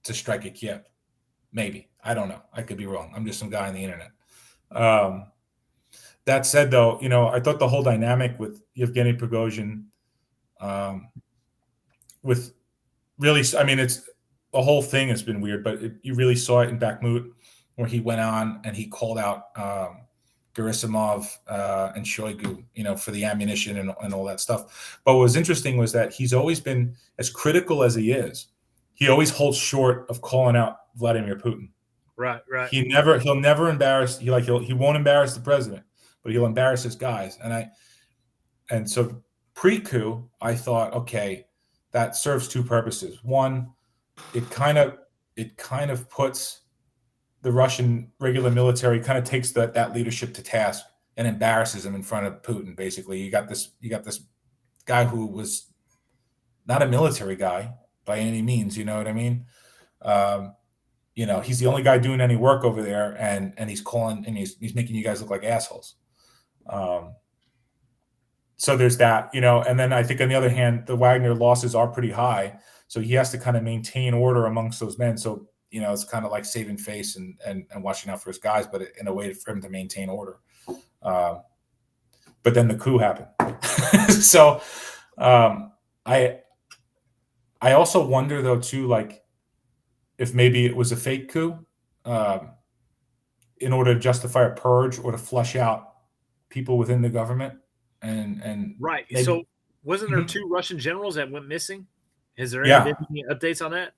to strike at Kiev. Maybe. I don't know. I could be wrong. I'm just some guy on the internet. That said, though, I thought the whole dynamic with Yevgeny Prigozhin, with really, I mean, it's the whole thing has been weird, but you really saw it in Bakhmut where he went on and he called out Gerasimov and Shoigu, for the ammunition and all that stuff. But what was interesting was that he's always been, as critical as he is, he always holds short of calling out Vladimir Putin. Right. He'll never embarrass. He won't embarrass the president, but he'll embarrass his guys. And so pre-coup, I thought, okay, that serves two purposes. One, it kind of puts the Russian regular military, kind of takes that leadership to task and embarrasses him in front of Putin. Basically, you got this guy who was not a military guy by any means. You know what I mean? He's the only guy doing any work over there, and he's calling and he's making you guys look like assholes. So there's that, and then I think on the other hand, the Wagner losses are pretty high, so he has to kind of maintain order amongst those men. So it's kind of like saving face and watching out for his guys, but in a way for him to maintain order. But then the coup happened. So I also wonder though too, like if maybe it was a fake coup in order to justify a purge or to flush out people within the government. And right. maybe, so wasn't there two Russian generals that went missing? Has there been any updates on that?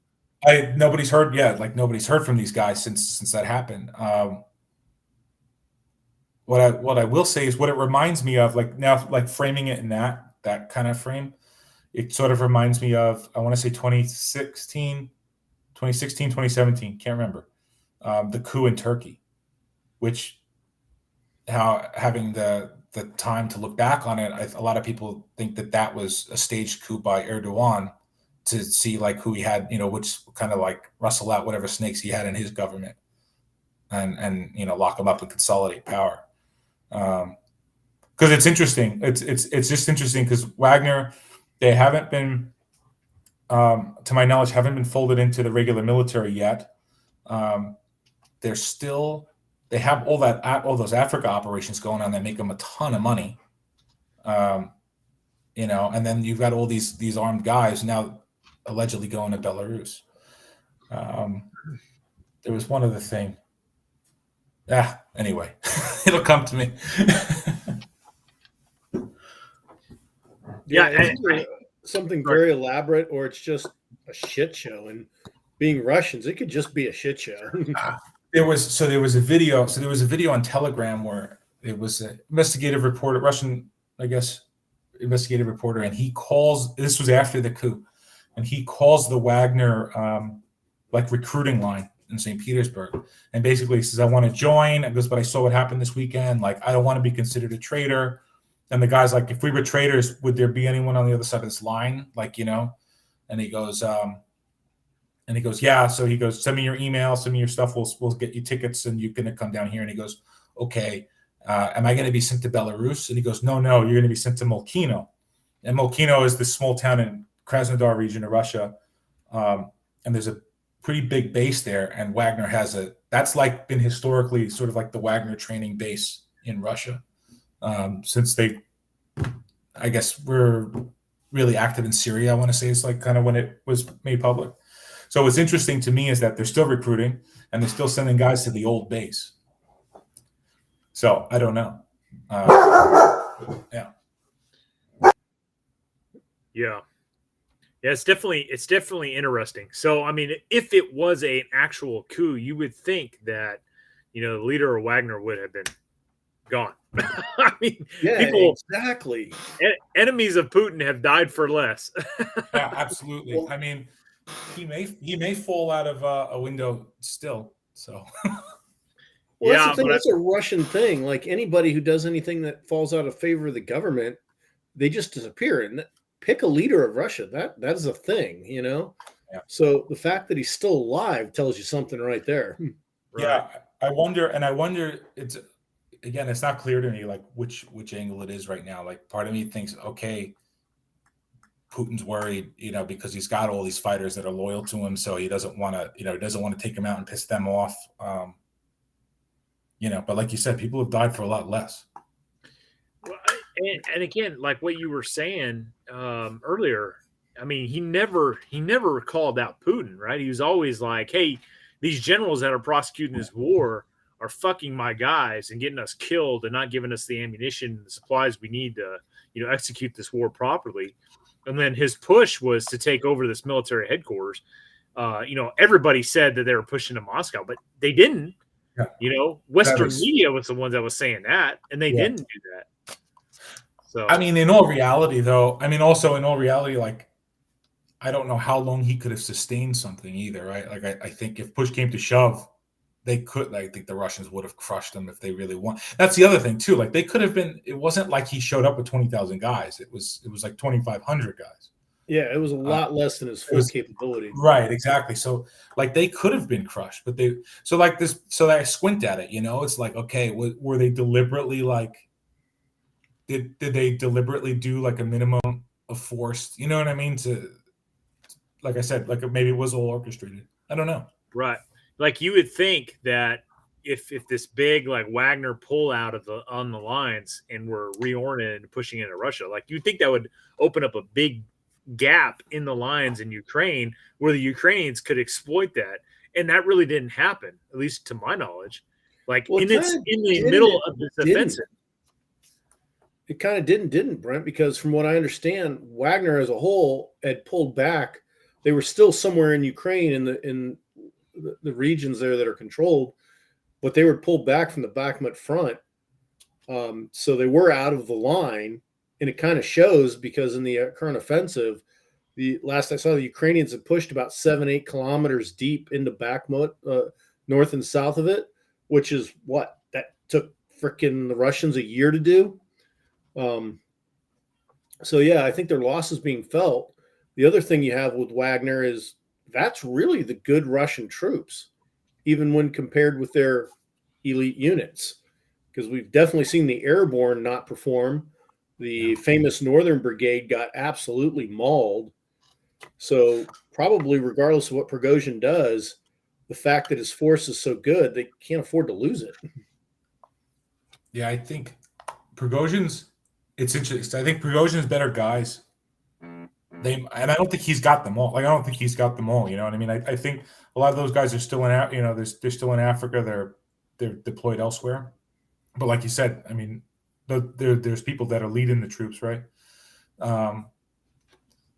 Nobody's heard yet. Like nobody's heard from these guys since that happened. What I will say is what it reminds me of, like now, like framing it in that kind of frame, it sort of reminds me of, I want to say 2016, 2017, can't remember, the coup in Turkey, which having the time to look back on it, a lot of people think that was a staged coup by Erdogan to see like who he had, which kind of like rustle out whatever snakes he had in his government and lock them up and consolidate power. Because it's interesting. It's just interesting because Wagner, they haven't been, to my knowledge, haven't been folded into the regular military yet. They have all those Africa operations going on that make them a ton of money. And then you've got all these armed guys now allegedly going to Belarus. There was one other thing. Anyway, it'll come to me. Something very elaborate, or it's just a shit show. And being Russians, it could just be a shit show. There was a video on Telegram where it was an investigative reporter, Russian, I guess, investigative reporter, and this was after the coup, and he calls the Wagner like recruiting line in St. Petersburg, and basically he says, I want to join. And goes, but I saw what happened this weekend. Like, I don't want to be considered a traitor. And the guy's like, if we were traitors, would there be anyone on the other side of this line? Like, and he goes, yeah. So he goes, send me your email, send me your stuff. We'll get you tickets and you can come down here. And he goes, okay. Am I going to be sent to Belarus? And he goes, no, you're going to be sent to Molkino. And Molkino is this small town in Krasnodar region of Russia. And there's a pretty big base there. And Wagner that's like been historically sort of like the Wagner training base in Russia. Since they, I guess, were really active in Syria, I want to say it's like kind of when it was made public. So what's interesting to me is that they're still recruiting and they're still sending guys to the old base. So I don't know. Yeah, it's definitely interesting. So I mean, if it was an actual coup, you would think that the leader of Wagner would have been gone. I mean, yeah, people exactly. enemies of Putin have died for less. Yeah, absolutely. Well, I mean, he may fall out of a window still. So. Well, that's Yeah, the thing. but That's a Russian thing. Like anybody who does anything that falls out of favor of the government, they just disappear. And pick a leader of Russia. That is a thing, you know. Yeah. So the fact that he's still alive tells you something right there. right. Yeah, I wonder. It's again, it's not clear to me like which angle it is right now. Like part of me thinks, okay, Putin's worried, because he's got all these fighters that are loyal to him, so he doesn't want to, take them out and piss them off. But like you said, people have died for a lot less. Well, and again, like what you were saying earlier, I mean, he never called out Putin, right? He was always like, "Hey, these generals that are prosecuting this war are fucking my guys and getting us killed and not giving us the ammunition and the supplies we need to, execute this war properly." And then his push was to take over this military headquarters. Everybody said that they were pushing to Moscow, but they didn't. Yeah. Western media was the ones that was saying that, and they didn't do that. So I mean, in all reality, though, like I don't know how long he could have sustained something either, right? Like I think if push came to shove, they could. I think the Russians would have crushed them if they really want. That's the other thing too. Like they could have been. It wasn't like he showed up with 20,000 guys. It was like 2,500 guys. Yeah, it was a lot less than his full capability. Right, exactly. So like they could have been crushed, but so I squint at it, it's like, okay, were they deliberately like, did they deliberately do like a minimum of force? You know what I mean? To, like I said, like maybe it was all orchestrated. I don't know. Right. Like you would think that if this big like Wagner pull out on the lines and we're reoriented and pushing into Russia, like you'd think that would open up a big gap in the lines in Ukraine where the Ukrainians could exploit that, and that really didn't happen, at least to my knowledge. Like in the middle of this offensive, it kind of didn't, Brent, because from what I understand, Wagner as a whole had pulled back. They were still somewhere in Ukraine in the regions there that are controlled, but they were pulled back from the Bakhmut front. So they were out of the line. And it kind of shows because in the current offensive, the last I saw, the Ukrainians had pushed about 7-8 kilometers deep into Bakhmut, north and south of it, which is what that took frickin' the Russians a year to do. So yeah, I think their loss is being felt. The other thing you have with Wagner is that's really the good Russian troops, even when compared with their elite units, because we've definitely seen the airborne not perform. The famous Northern Brigade got absolutely mauled. So probably regardless of what Prigozhin does, the fact that his force is so good, they can't afford to lose it. Yeah, I think it's interesting. I think Prigozhin's better guys. And I don't think he's got them all. Like I don't think he's got them all. You know what I mean? I think a lot of those guys are still they're still in Africa. They're deployed elsewhere. But like you said, I mean, there's people that are leading the troops, right?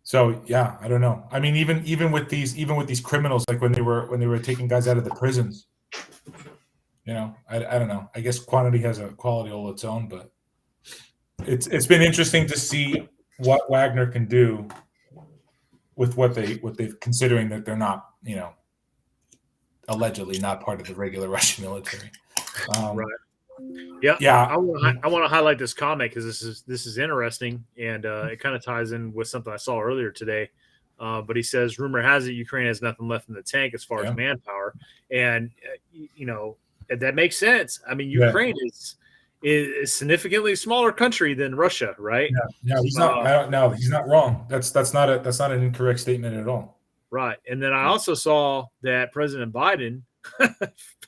So yeah, I don't know. I mean, even with these criminals, like when they were taking guys out of the prisons, I don't know. I guess quantity has a quality all its own, but it's been interesting to see what Wagner can do with what they've considering that they're not, allegedly not part of the regular Russian military. Right. Yeah. I want to highlight this comment because this is interesting, and it kind of ties in with something I saw earlier today. But he says, rumor has it Ukraine has nothing left in the tank as far as manpower, and that makes sense. I mean, Ukraine is a significantly smaller country than Russia, right? Yeah, he's not. No, he's not wrong. That's not an incorrect statement at all. Right, and then I also saw that President Biden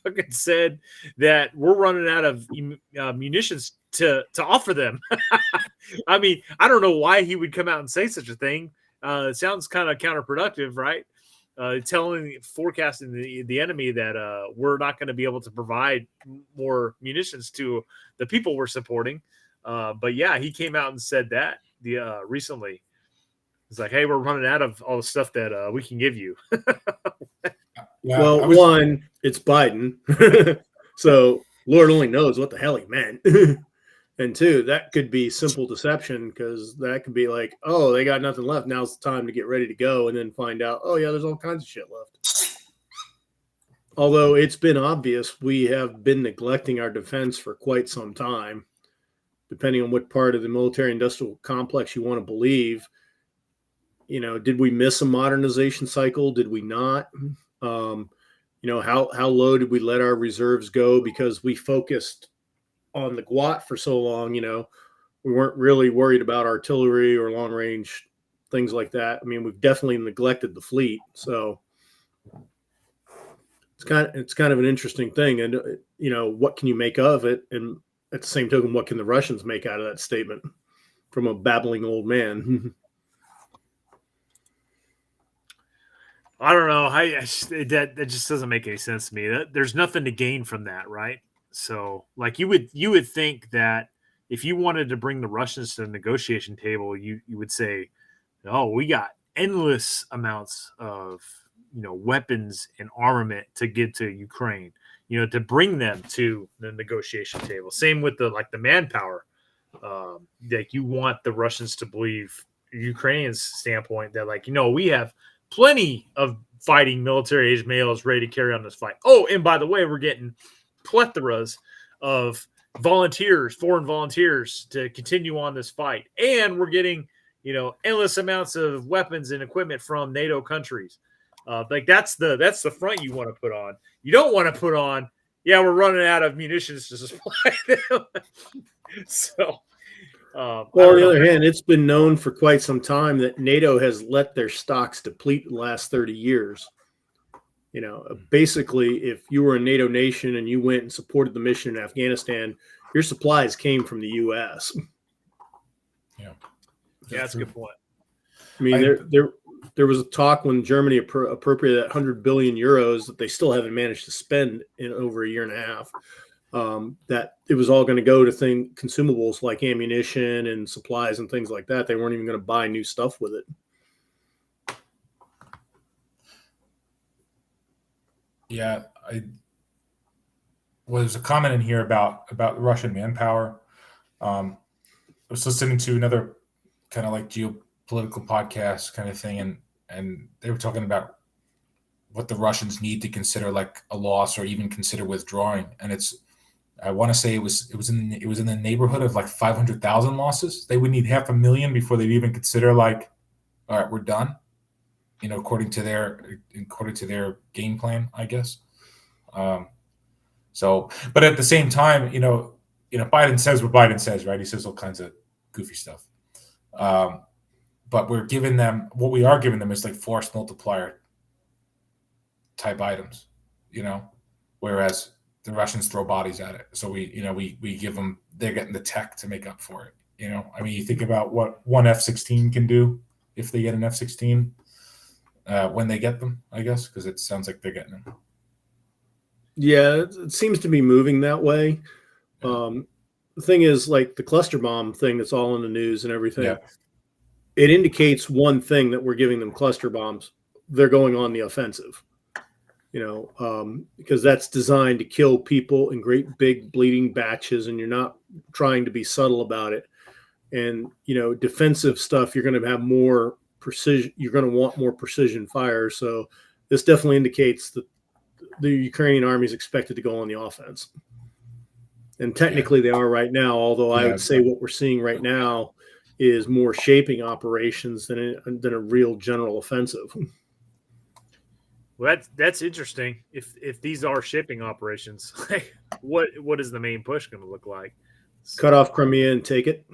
fucking said that we're running out of munitions to offer them. I mean, I don't know why he would come out and say such a thing. It sounds kind of counterproductive, right? Forecasting the enemy that we're not going to be able to provide more munitions to the people we're supporting. But yeah, he came out and said that recently. It's like, hey, we're running out of all the stuff that we can give you. It's Biden. So Lord only knows what the hell he meant. And two, that could be simple deception, because that could be like, oh, they got nothing left. Now's the time to get ready to go, and then find out, oh yeah, there's all kinds of shit left. Although it's been obvious, we have been neglecting our defense for quite some time, depending on what part of the military-industrial complex you want to believe. Did we miss a modernization cycle? Did we not? How low did we let our reserves go because we focused on the GWAT for so long? We weren't really worried about artillery or long range things like that. I mean, we've definitely neglected the fleet. So it's kind of an interesting thing. And, what can you make of it? And at the same token, what can the Russians make out of that statement from a babbling old man? I don't know. That just doesn't make any sense to me. There's nothing to gain from that, right? So, like, you would think that if you wanted to bring the Russians to the negotiation table, you would say, "Oh, we got endless amounts of weapons and armament to give to Ukraine, to bring them to the negotiation table." Same with the manpower. Like, you want the Russians to believe Ukrainians' standpoint that we have plenty of fighting military-age males ready to carry on this fight. Oh, and by the way, we're getting plethoras of volunteers, foreign volunteers, to continue on this fight, and we're getting endless amounts of weapons and equipment from NATO countries. That's the front you want to put on. You don't want to put on, we're running out of munitions to supply them. So. On the other hand, it's been known for quite some time that NATO has let their stocks deplete the last 30 years. Basically, if you were a NATO nation and you went and supported the mission in Afghanistan, your supplies came from the U.S. Yeah, that's a good point. I mean, there was a talk when Germany appropriated that 100 billion euros that they still haven't managed to spend in over a year and a half. That it was all going to go to consumables like ammunition and supplies and things like that. They weren't even going to buy new stuff with it. Yeah, there's a comment in here about Russian manpower. I was listening to another kind of like geopolitical podcast kind of thing, and they were talking about what the Russians need to consider like a loss or even consider withdrawing, and I want to say it was in the neighborhood of like 500,000 losses. They would need 500,000 before they'd even consider like, all right, we're done. According to their game plan, I guess. But at the same time, Biden says what Biden says, right? He says all kinds of goofy stuff. But we are giving them is like force multiplier type items, whereas the Russians throw bodies at it. So we give them, they're getting the tech to make up for it. I mean, you think about what one F-16 can do if they get an F-16 when they get them, I guess, because it sounds like they're getting them. Yeah, it seems to be moving that way. The thing is, like the cluster bomb thing that's all in the news and everything, it indicates one thing, that we're giving them cluster bombs. They're going on the offensive. Because that's designed to kill people in great big bleeding batches, and you're not trying to be subtle about it. And, defensive stuff, you're going to have more precision. You're going to want more precision fire. So this definitely indicates that the Ukrainian army is expected to go on the offense. And technically they are right now, although I would say what we're seeing right now is more shaping operations than a real general offensive. Well, that's interesting. If these are shipping operations, what is the main push going to look like? Cut off Crimea and take it.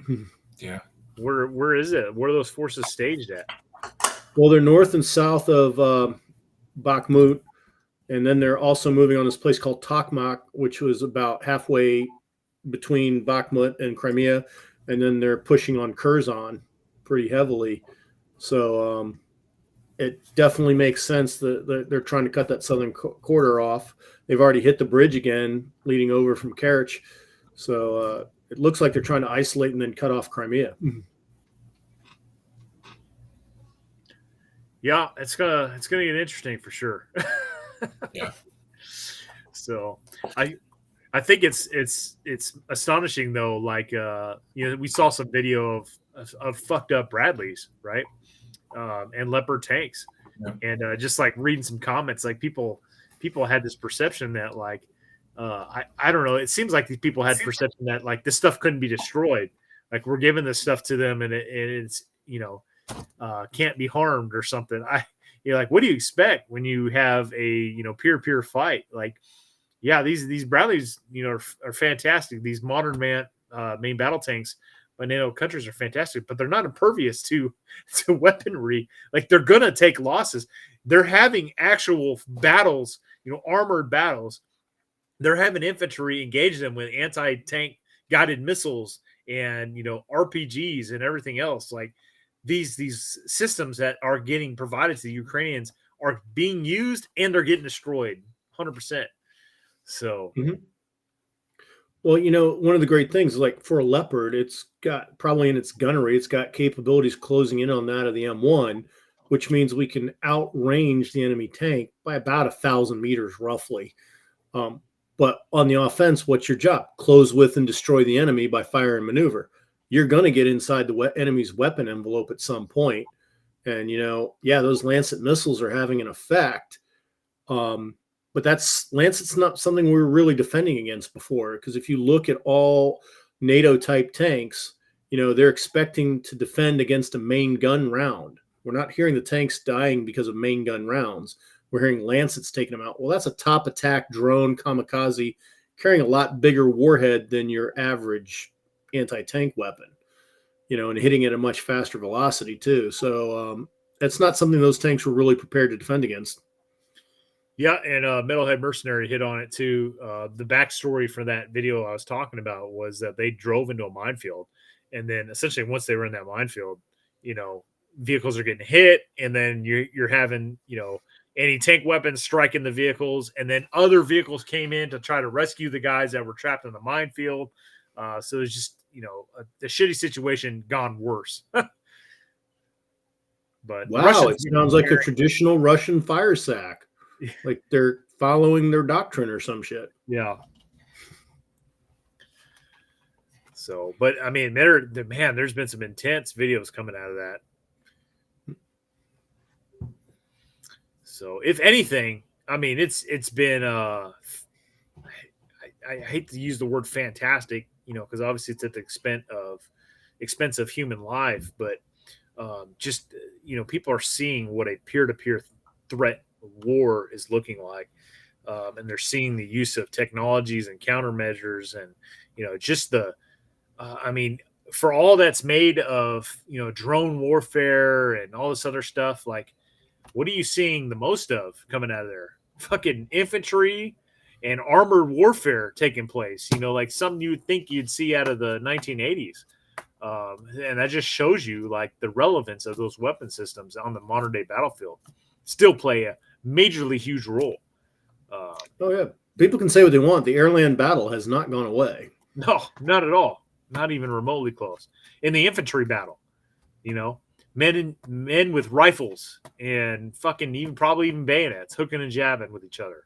Yeah. Where is it? Where are those forces staged at? Well, they're north and south of Bakhmut, and then they're also moving on this place called Tokmak, which was about halfway between Bakhmut and Crimea, and then they're pushing on Kherson pretty heavily. So it definitely makes sense that they're trying to cut that southern quarter off. They've already hit the bridge again, leading over from Kerch. So it looks like they're trying to isolate and then cut off Crimea. Yeah, it's gonna get interesting for sure. Yeah. So I think it's astonishing though. Like we saw some video of fucked up Bradleys, right? And Leopard tanks, and just like reading some comments, like people had this perception that like I don't know. It seems like these people had perception that like this stuff couldn't be destroyed. Like we're giving this stuff to them, and it's can't be harmed or something. You're like, what do you expect when you have a peer fight? Like, yeah, these Bradleys are fantastic. These modern main battle tanks by NATO countries are fantastic, but they're not impervious to weaponry. Like they're gonna take losses. They're having actual battles, armored battles. They're having infantry engage them with anti-tank guided missiles and RPGs and everything else. Like these systems that are getting provided to the Ukrainians are being used and they're getting destroyed 100%. So well, one of the great things is like for a Leopard, it's got probably in its gunnery, it's got capabilities closing in on that of the M1, which means we can outrange the enemy tank by about 1,000 meters roughly. But on the offense, what's your job? Close with and destroy the enemy by fire and maneuver. You're going to get inside the enemy's weapon envelope at some point. And, those Lancet missiles are having an effect. But Lancet's not something we were really defending against before. Because if you look at all NATO type tanks, they're expecting to defend against a main gun round. We're not hearing the tanks dying because of main gun rounds. We're hearing Lancets taking them out. Well, that's a top attack drone kamikaze carrying a lot bigger warhead than your average anti-tank weapon, and hitting at a much faster velocity too. So that's not something those tanks were really prepared to defend against. Yeah, and Metalhead Mercenary hit on it too. The backstory for that video I was talking about was that they drove into a minefield, and then essentially once they were in that minefield, vehicles are getting hit, and then you're having anti-tank weapons striking the vehicles, and then other vehicles came in to try to rescue the guys that were trapped in the minefield. So it's just a shitty situation gone worse. But wow, it sounds like a traditional Russian fire sack. Like they're following their doctrine or some shit. Yeah. So, but I mean, there's been some intense videos coming out of that. So, if anything, I mean, it's been I hate to use the word fantastic, because obviously it's at the expense of human life, but just people are seeing what a peer-to-peer threat war is looking like, and they're seeing the use of technologies and countermeasures, and just the I mean, for all that's made of drone warfare and all this other stuff, like what are you seeing the most of coming out of there? Fucking infantry and armored warfare taking place, like something you would think you'd see out of the 1980s. And that just shows you like the relevance of those weapon systems on the modern day battlefield still play a majorly huge role. Oh yeah, people can say what they want. The air-land battle has not gone away. No, not at all. Not even remotely close. In the infantry battle, men with rifles and fucking probably even bayonets hooking and jabbing with each other.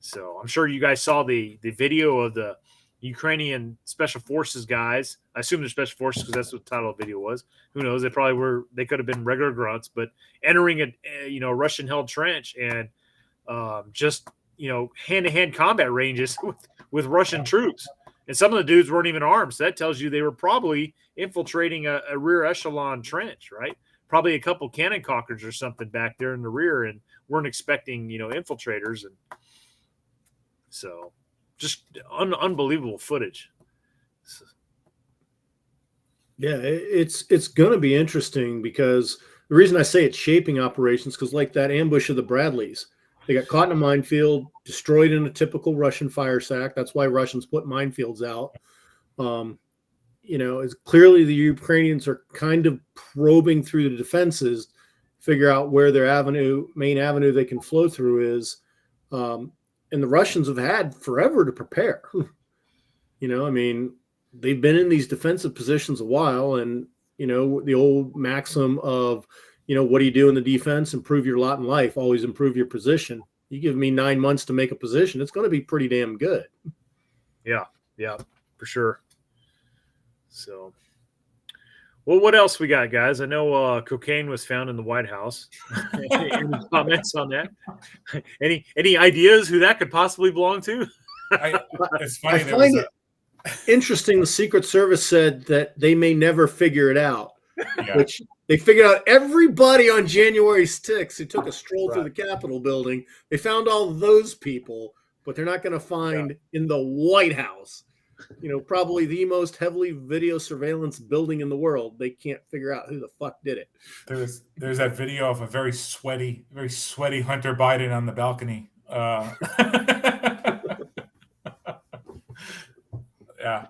So I'm sure you guys saw the video of the Ukrainian special forces guys. I assume they're special forces because that's what the title of the video was. Who knows? They could have been regular grunts, but entering a Russian held trench and just hand-to-hand combat ranges with Russian troops. And some of the dudes weren't even armed. So that tells you they were probably infiltrating a rear echelon trench, right? Probably a couple cannon cockers or something back there in the rear, and weren't expecting, infiltrators. And so just unbelievable footage. Yeah, it's going to be interesting because the reason I say it's shaping operations, because like that ambush of the Bradleys, they got caught in a minefield, destroyed in a typical Russian fire sack. That's why Russians put minefields out. It's clearly the Ukrainians are kind of probing through the defenses, figure out where their main avenue they can flow through is. And the Russians have had forever to prepare. They've been in these defensive positions a while, and, the old maxim of, what do you do in the defense? Improve your lot in life, always improve your position. You give me 9 months to make a position, it's going to be pretty damn good. Yeah, for sure. So, well, what else we got, guys? I know cocaine was found in the White House. Any comments on that? Any ideas who that could possibly belong to? It's funny. I find it interesting. The Secret Service said that they may never figure it out, which they figured out everybody on January 6th who took a stroll through the Capitol building. They found all those people, but they're not going to find in the White House, probably the most heavily video surveillance building in the world. They can't figure out who the fuck did it. There's that video of a very sweaty Hunter Biden on the balcony. Yeah,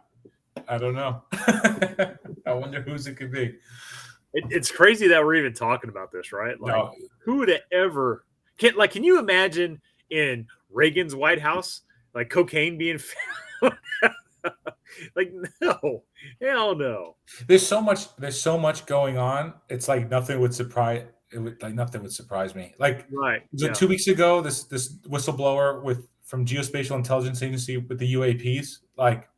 I don't know. I wonder whose it could be. It's crazy that we're even talking about this, right? Like, who would have ever can you imagine in Reagan's White House, like cocaine being found? Like, no, hell no. There's so much going on. It's like nothing would surprise me. Like, right. So 2 weeks ago, this whistleblower from Geospatial Intelligence Agency with the UAPs, like,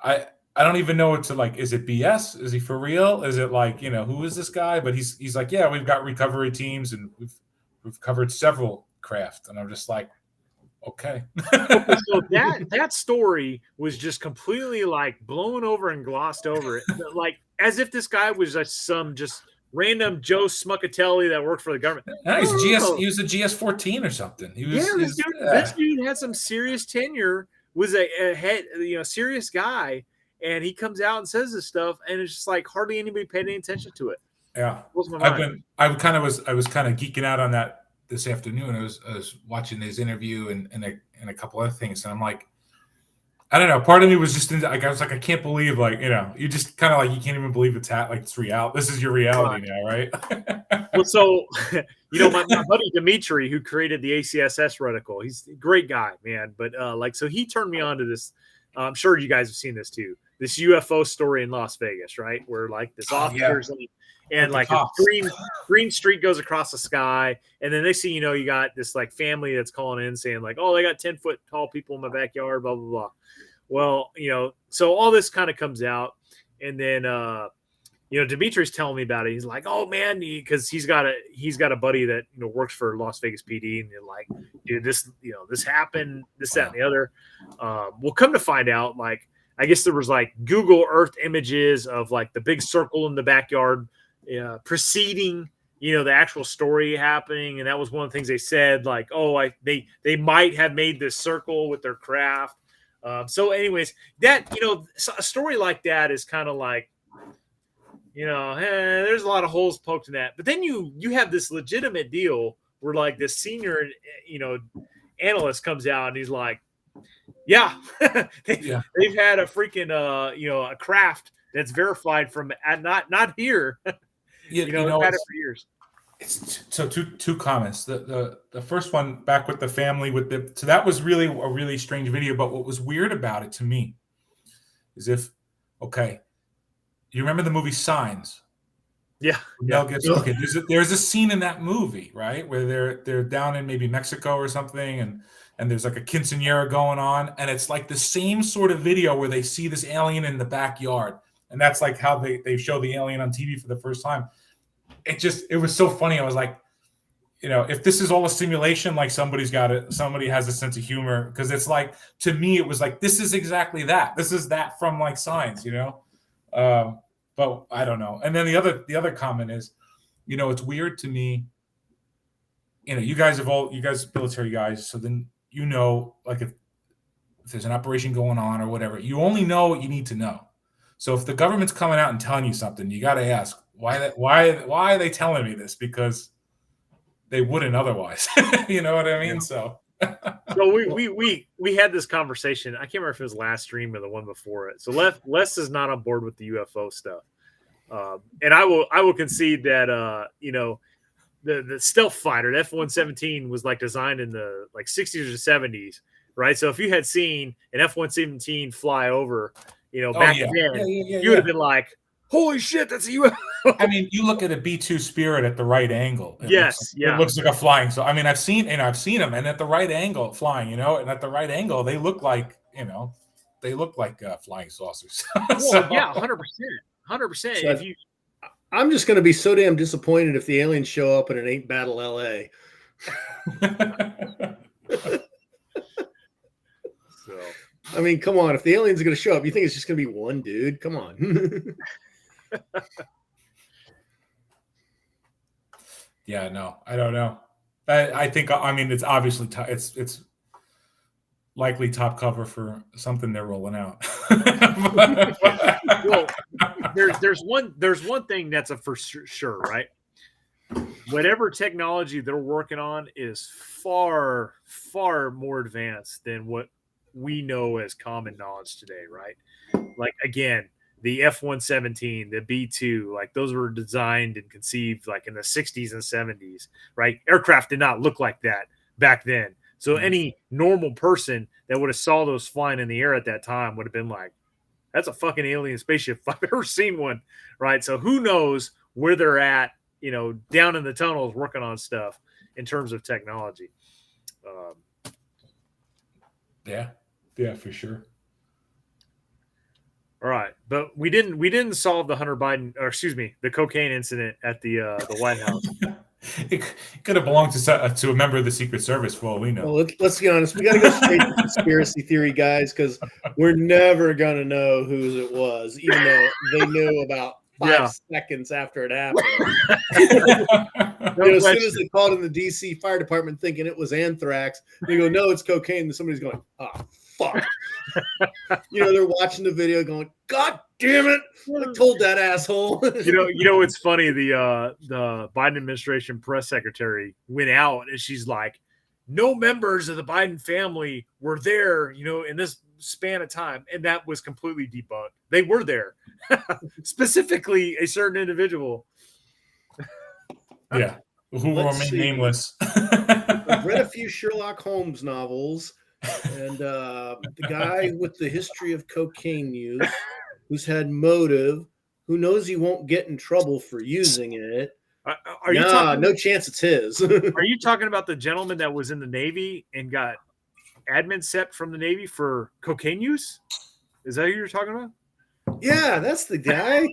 I don't even know what to like. Is it BS? Is he for real? Is it like, who is this guy? But he's like, yeah, we've got recovery teams and we've covered several craft, and I'm just like, okay. So that story was just completely like blown over and glossed over it, like as if this guy was some random Joe Smuckatelli that worked for the government. No, he was a GS-14 or something. This dude had some serious tenure. Was a head, serious guy, and he comes out and says this stuff, and it's just like hardly anybody paid any attention to it. Yeah, I was kind of geeking out on that this afternoon. I was watching his interview and a couple other things, and I'm like, I don't know. Part of me was just I was like, I can't believe, like, you just kind of like, you can't even believe it's real. This is your reality now, right? Well, so my buddy Dimitri, who created the ACSS reticle, he's a great guy, man. But so he turned me on to this. I'm sure you guys have seen this too. This UFO story in Las Vegas, right? Where like this officer's and like a green streak goes across the sky, and then they see, you got this like family that's calling in saying like, oh, they got 10-foot tall people in my backyard, blah blah blah. Well, so all this kind of comes out, and then Dimitri's telling me about it. He's like, oh man, because he's got a buddy that works for Las Vegas PD, and they're like, dude, this happened, this, that, and the other. We'll come to find out, like, I guess there was like Google Earth images of like the big circle in the backyard preceding the actual story happening, and that was one of the things they said, like, oh, they might have made this circle with their craft. So anyways, that a story like that is kind of like, there's a lot of holes poked in that. But then you have this legitimate deal where like this senior analyst comes out and he's like, yeah, they've had a freaking a craft that's verified from not here. They've had it for years. So two comments. The first one, back with the family so that was really a really strange video. But what was weird about it to me is you remember the movie Signs? Yeah. Okay. There's a scene in that movie, right, where they're down in maybe Mexico or something, and there's like a quinceañera going on, and it's like the same sort of video where they see this alien in the backyard, and that's like how they show the alien on TV for the first time. It was so funny. I was like, if this is all a simulation, like somebody has a sense of humor, because it's like, to me, it was like, this is exactly that. This is that from like Signs, but I don't know. And then the other comment is, it's weird to me. You guys military guys, so then like if there's an operation going on or whatever, you only know what you need to know. So if the government's coming out and telling you something, you got to ask, why are they telling me this? Because they wouldn't otherwise. You know what I mean? Yeah. So we had this conversation. I can't remember if it was last stream or the one before it. So Les is not on board with the UFO stuff, and I will concede that the stealth fighter, the F-117, was like designed in the like 60s or 70s, right? So if you had seen an F-117 fly over, back then, you would have been like, holy shit, that's a UFO. I mean, you look at a B-2 Spirit at the right angle. It looks like a flying. So I mean, I've seen them, and at the right angle flying, and at the right angle, they look like they look like flying saucers. Well, yeah, 100%. So If you I'm just going to be so damn disappointed if the aliens show up and it ain't Battle LA. So, I mean, come on. If the aliens are going to show up, you think it's just going to be one dude? Come on. Yeah, no, I don't know. I think, I mean, it's obviously it's likely top cover for something they're rolling out. well, there's one thing that's a for sure, right? Whatever technology they're working on is far more advanced than what we know as common knowledge today, right? Like, again, the F-117, the B-2, like those were designed and conceived like in the 60s and 70s, right? Aircraft did not look like that back then. So any normal person that would have saw those flying in the air at that time would have been like, that's a fucking alien spaceship if I've ever seen one, right? So who knows where they're at, down in the tunnels working on stuff in terms of technology. Yeah, for sure. All right, but we didn't solve the the cocaine incident at the White House. It could have belonged to a member of the Secret Service, for all we know. Well, let's be honest. We got to go straight to conspiracy theory, guys, because we're never gonna know whose it was, even though they knew about 5 seconds after it happened. As soon as they called in the DC Fire Department thinking it was anthrax, they go, "No, it's cocaine." And somebody's going, "Oh, fuck." They're watching the video going, "God damn it, I told that asshole." It's funny. The Biden administration press secretary went out and she's like, no members of the Biden family were there, in this span of time. And that was completely debunked. They were there. Specifically a certain individual. Yeah. Who will remain nameless. I've read a few Sherlock Holmes novels, and the guy with the history of cocaine use, who's had motive, who knows he won't get in trouble for using it. No chance it's his. Are you talking about the gentleman that was in the Navy and got admin set from the Navy for cocaine use? Is that who you're talking about? Yeah, that's the guy.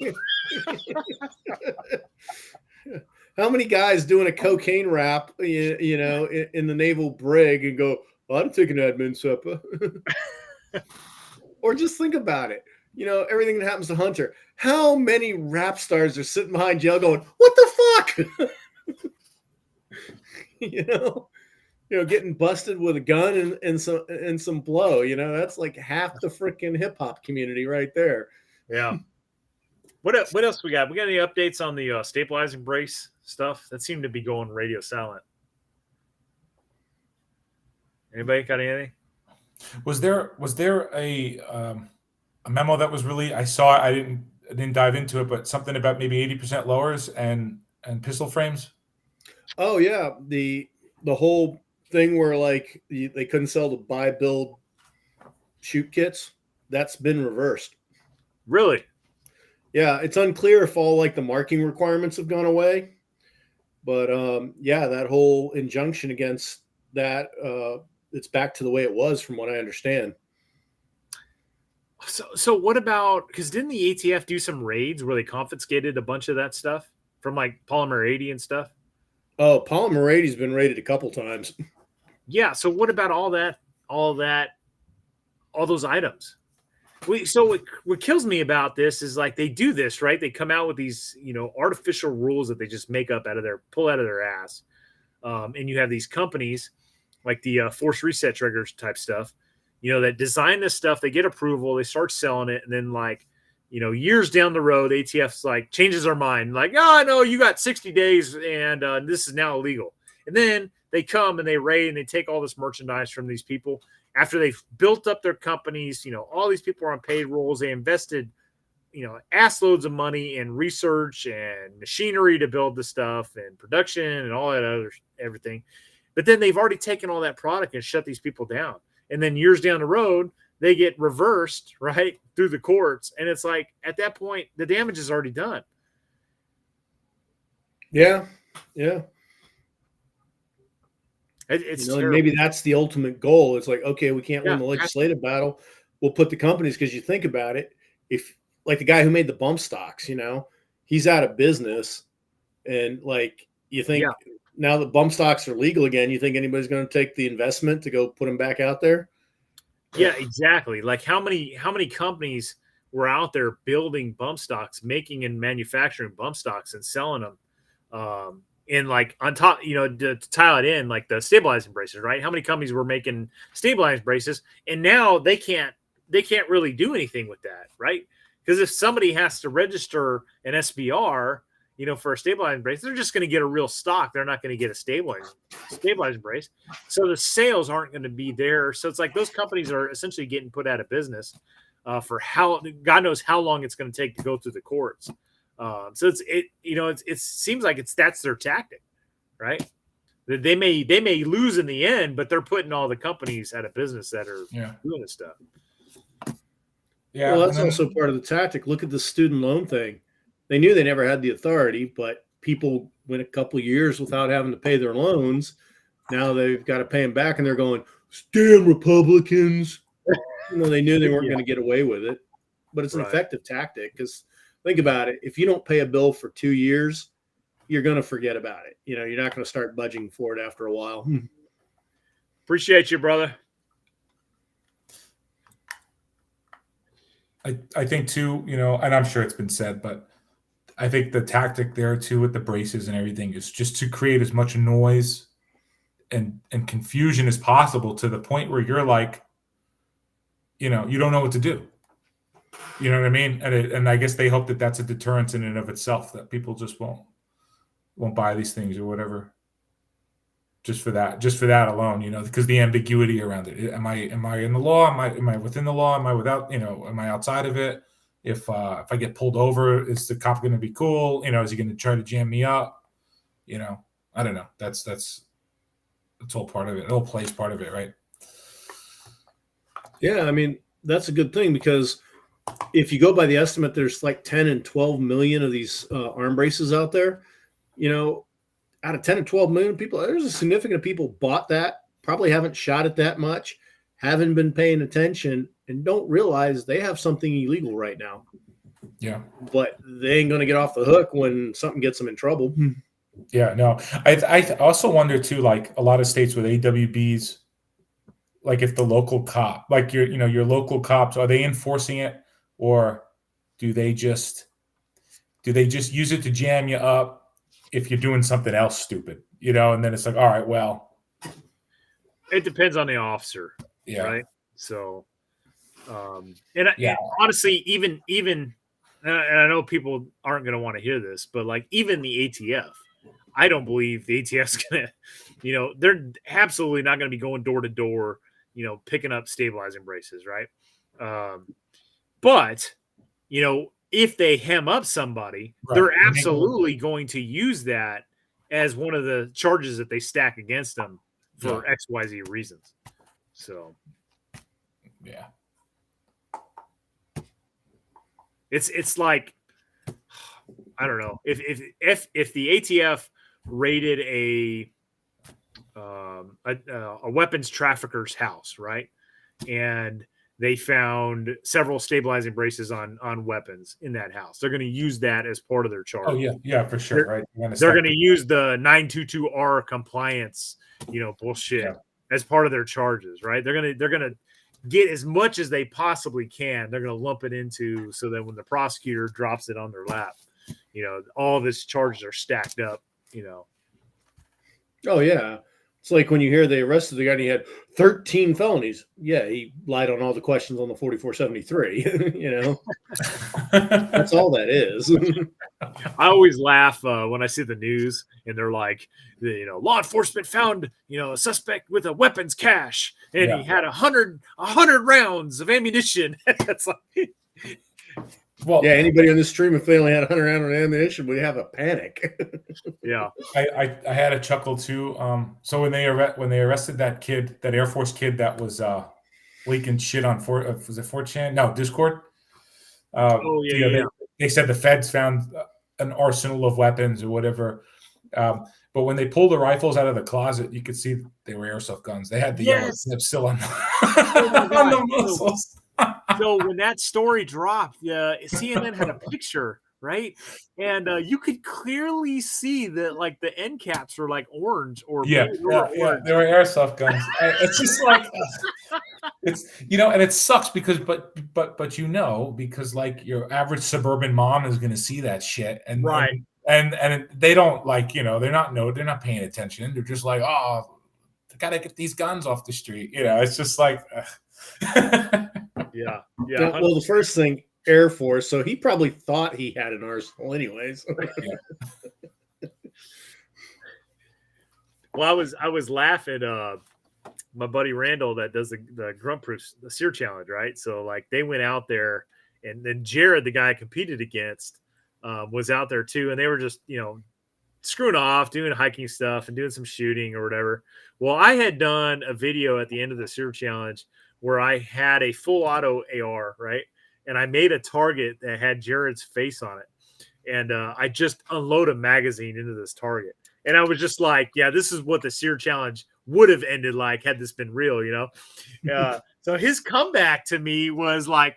How many guys doing a cocaine rap, in the naval brig and go, I'm taking admin SEPA. Or just think about it. Everything that happens to Hunter. How many rap stars are sitting behind jail going, what the fuck? Getting busted with a gun and some blow. That's like half the freaking hip hop community right there. Yeah. What else we got? We got any updates on the stabilizing brace stuff? That seemed to be going radio silent. Anybody got anything? Was there a memo that was really, I saw it, I didn't dive into it, but something about maybe 80% lowers and pistol frames? Oh yeah, the whole thing where like they couldn't sell the buy build shoot kits, that's been reversed. Really? Yeah, it's unclear if all like the marking requirements have gone away, but that whole injunction against that, it's back to the way it was from what I understand. So what about, because didn't the ATF do some raids where they confiscated a bunch of that stuff from like Polymer 80 and stuff? Oh, Polymer 80's been raided a couple times. Yeah. So what about all those items? So what kills me about this is like they do this, right? They come out with these, artificial rules that they just make up pull out of their ass. And you have these companies like the force reset triggers type stuff, that design this stuff. They get approval, they start selling it, and then like, years down the road, ATF's like changes their mind, like, oh no, you got 60 days, and this is now illegal. And then they come and they raid and they take all this merchandise from these people after they've built up their companies. All these people are on payrolls. They invested, ass loads of money in research and machinery to build the stuff and production and all that everything. But then they've already taken all that product and shut these people down. And then years down the road, they get reversed, right, through the courts. And it's like, at that point, the damage is already done. Yeah. Yeah. It's maybe that's the ultimate goal. It's like, okay, we can't win the legislative battle. will put the companies, because you think about it, if like the guy who made the bump stocks, he's out of business, and like you think now that bump stocks are legal again, you think anybody's going to take the investment to go put them back out there? Yeah, exactly. Like how many companies were out there building bump stocks, making and manufacturing bump stocks and selling them. And like on top, to tie it in, like the stabilizing braces, right? How many companies were making stabilizing braces, and now they can't really do anything with that, right? Because if somebody has to register an SBR, for a stabilizing brace, they're just going to get a real stock. They're not going to get a stabilizing brace. So the sales aren't going to be there. So it's like those companies are essentially getting put out of business for God knows how long it's going to take to go through the courts. So it seems like that's their tactic, right? They may lose in the end, but they're putting all the companies out of business that are doing this stuff. Yeah, well, that's also part of the tactic. Look at the student loan thing. They knew they never had the authority, but people went a couple of years without having to pay their loans. Now they've got to pay them back, and they're going, "Damn Republicans!" They knew they weren't going to get away with it, but it's an effective tactic because think about it: if you don't pay a bill for 2 years, you're going to forget about it. You're not going to start budging for it after a while. Appreciate you, brother. I think too, and I'm sure it's been said, but I think the tactic there too with the braces and everything is just to create as much noise and confusion as possible to the point where you're like, you don't know what to do. You know what I mean? And I guess they hope that that's a deterrence in and of itself, that people just won't buy these things or whatever. Just for that alone, because the ambiguity around it. Am I in the law? Am I within the law? Am I without? Am I outside of it? If I get pulled over, is the cop going to be cool? Is he going to try to jam me up? I don't know. That's all part of it. It all plays part of it, right? Yeah, I mean that's a good thing because if you go by the estimate, there's like 10 and 12 million of these arm braces out there. Out of 10 or 12 million people, there's a significant people bought that, probably haven't shot it that much, haven't been paying attention, and don't realize they have something illegal right now. Yeah. But they ain't going to get off the hook when something gets them in trouble. Yeah, no. I also wonder too, like a lot of states with AWBs, like if the local cop, like your local cops, are they enforcing it, or do they just use it to jam you up if you're doing something else stupid, and then it's like, all right, well, it depends on the officer. Yeah. Right. So, and honestly, even, and I know people aren't going to want to hear this, but like even the ATF, I don't believe the ATF's going to, they're absolutely not going to be going door to door, picking up stabilizing braces. Right. But, if they hem up somebody, they're absolutely going to use that as one of the charges that they stack against them for XYZ reasons. So, yeah, it's like, I don't know if the ATF raided a weapons trafficker's house, right, and they found several stabilizing braces on weapons in that house, they're going to use that as part of their charge. Oh yeah, for sure. Right. They're going to use the 922R compliance, bullshit as part of their charges. Right. They're going to get as much as they possibly can. They're going to lump it into so that when the prosecutor drops it on their lap, all of his charges are stacked up, Oh yeah. It's like when you hear they arrested the guy and he had 13 felonies. Yeah, he lied on all the questions on the 4473. That's all that is. I always laugh when I see the news and they're like, law enforcement found, a suspect with a weapons cache and he had 100 rounds of ammunition. That's like, well, yeah, anybody on this stream, if they only had 100 rounds of ammunition, would have a panic. Yeah. I had a chuckle too. So when they arrested that kid, that Air Force kid that was leaking shit on was it 4chan? No, Discord. They said the feds found an arsenal of weapons or whatever. But when they pulled the rifles out of the closet, you could see they were airsoft guns. They had the yellow tip still on, on the muzzles. So when that story dropped, CNN had a picture, right? And you could clearly see that like the end caps were like orange or Yeah, painted over orange. They were airsoft guns. It's just like it's and it sucks because because like your average suburban mom is going to see that shit Right. and they don't like they're not paying attention. They're just like, oh, I gotta get these guns off the street. It's just like. Yeah. Well, the first thing, Air Force, so he probably thought he had an arsenal anyways. Well, I was laughing. My buddy Randall that does the grunt proof, the Seer challenge, right? So like they went out there, and then Jared, the guy I competed against, was out there too, and they were just screwing off, doing hiking stuff and doing some shooting or whatever. Well, I had done a video at the end of the Seer challenge where I had a full auto AR, right? And I made a target that had Jared's face on it. And I just unload a magazine into this target. And I was just like, yeah, this is what the Seer challenge would have ended like had this been real, So his comeback to me was like,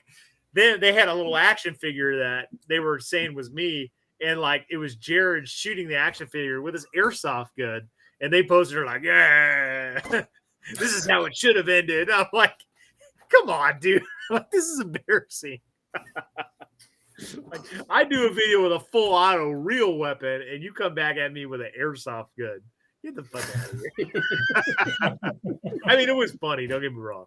they had a little action figure that they were saying was me. And like, it was Jared shooting the action figure with his airsoft gun. And they posted her like, yeah, this is how it should have ended. I'm like, come on, dude. Like, this is embarrassing. Like, I do a video with a full auto real weapon, and you come back at me with an airsoft gun. Get the fuck out of here. I mean, it was funny. Don't get me wrong.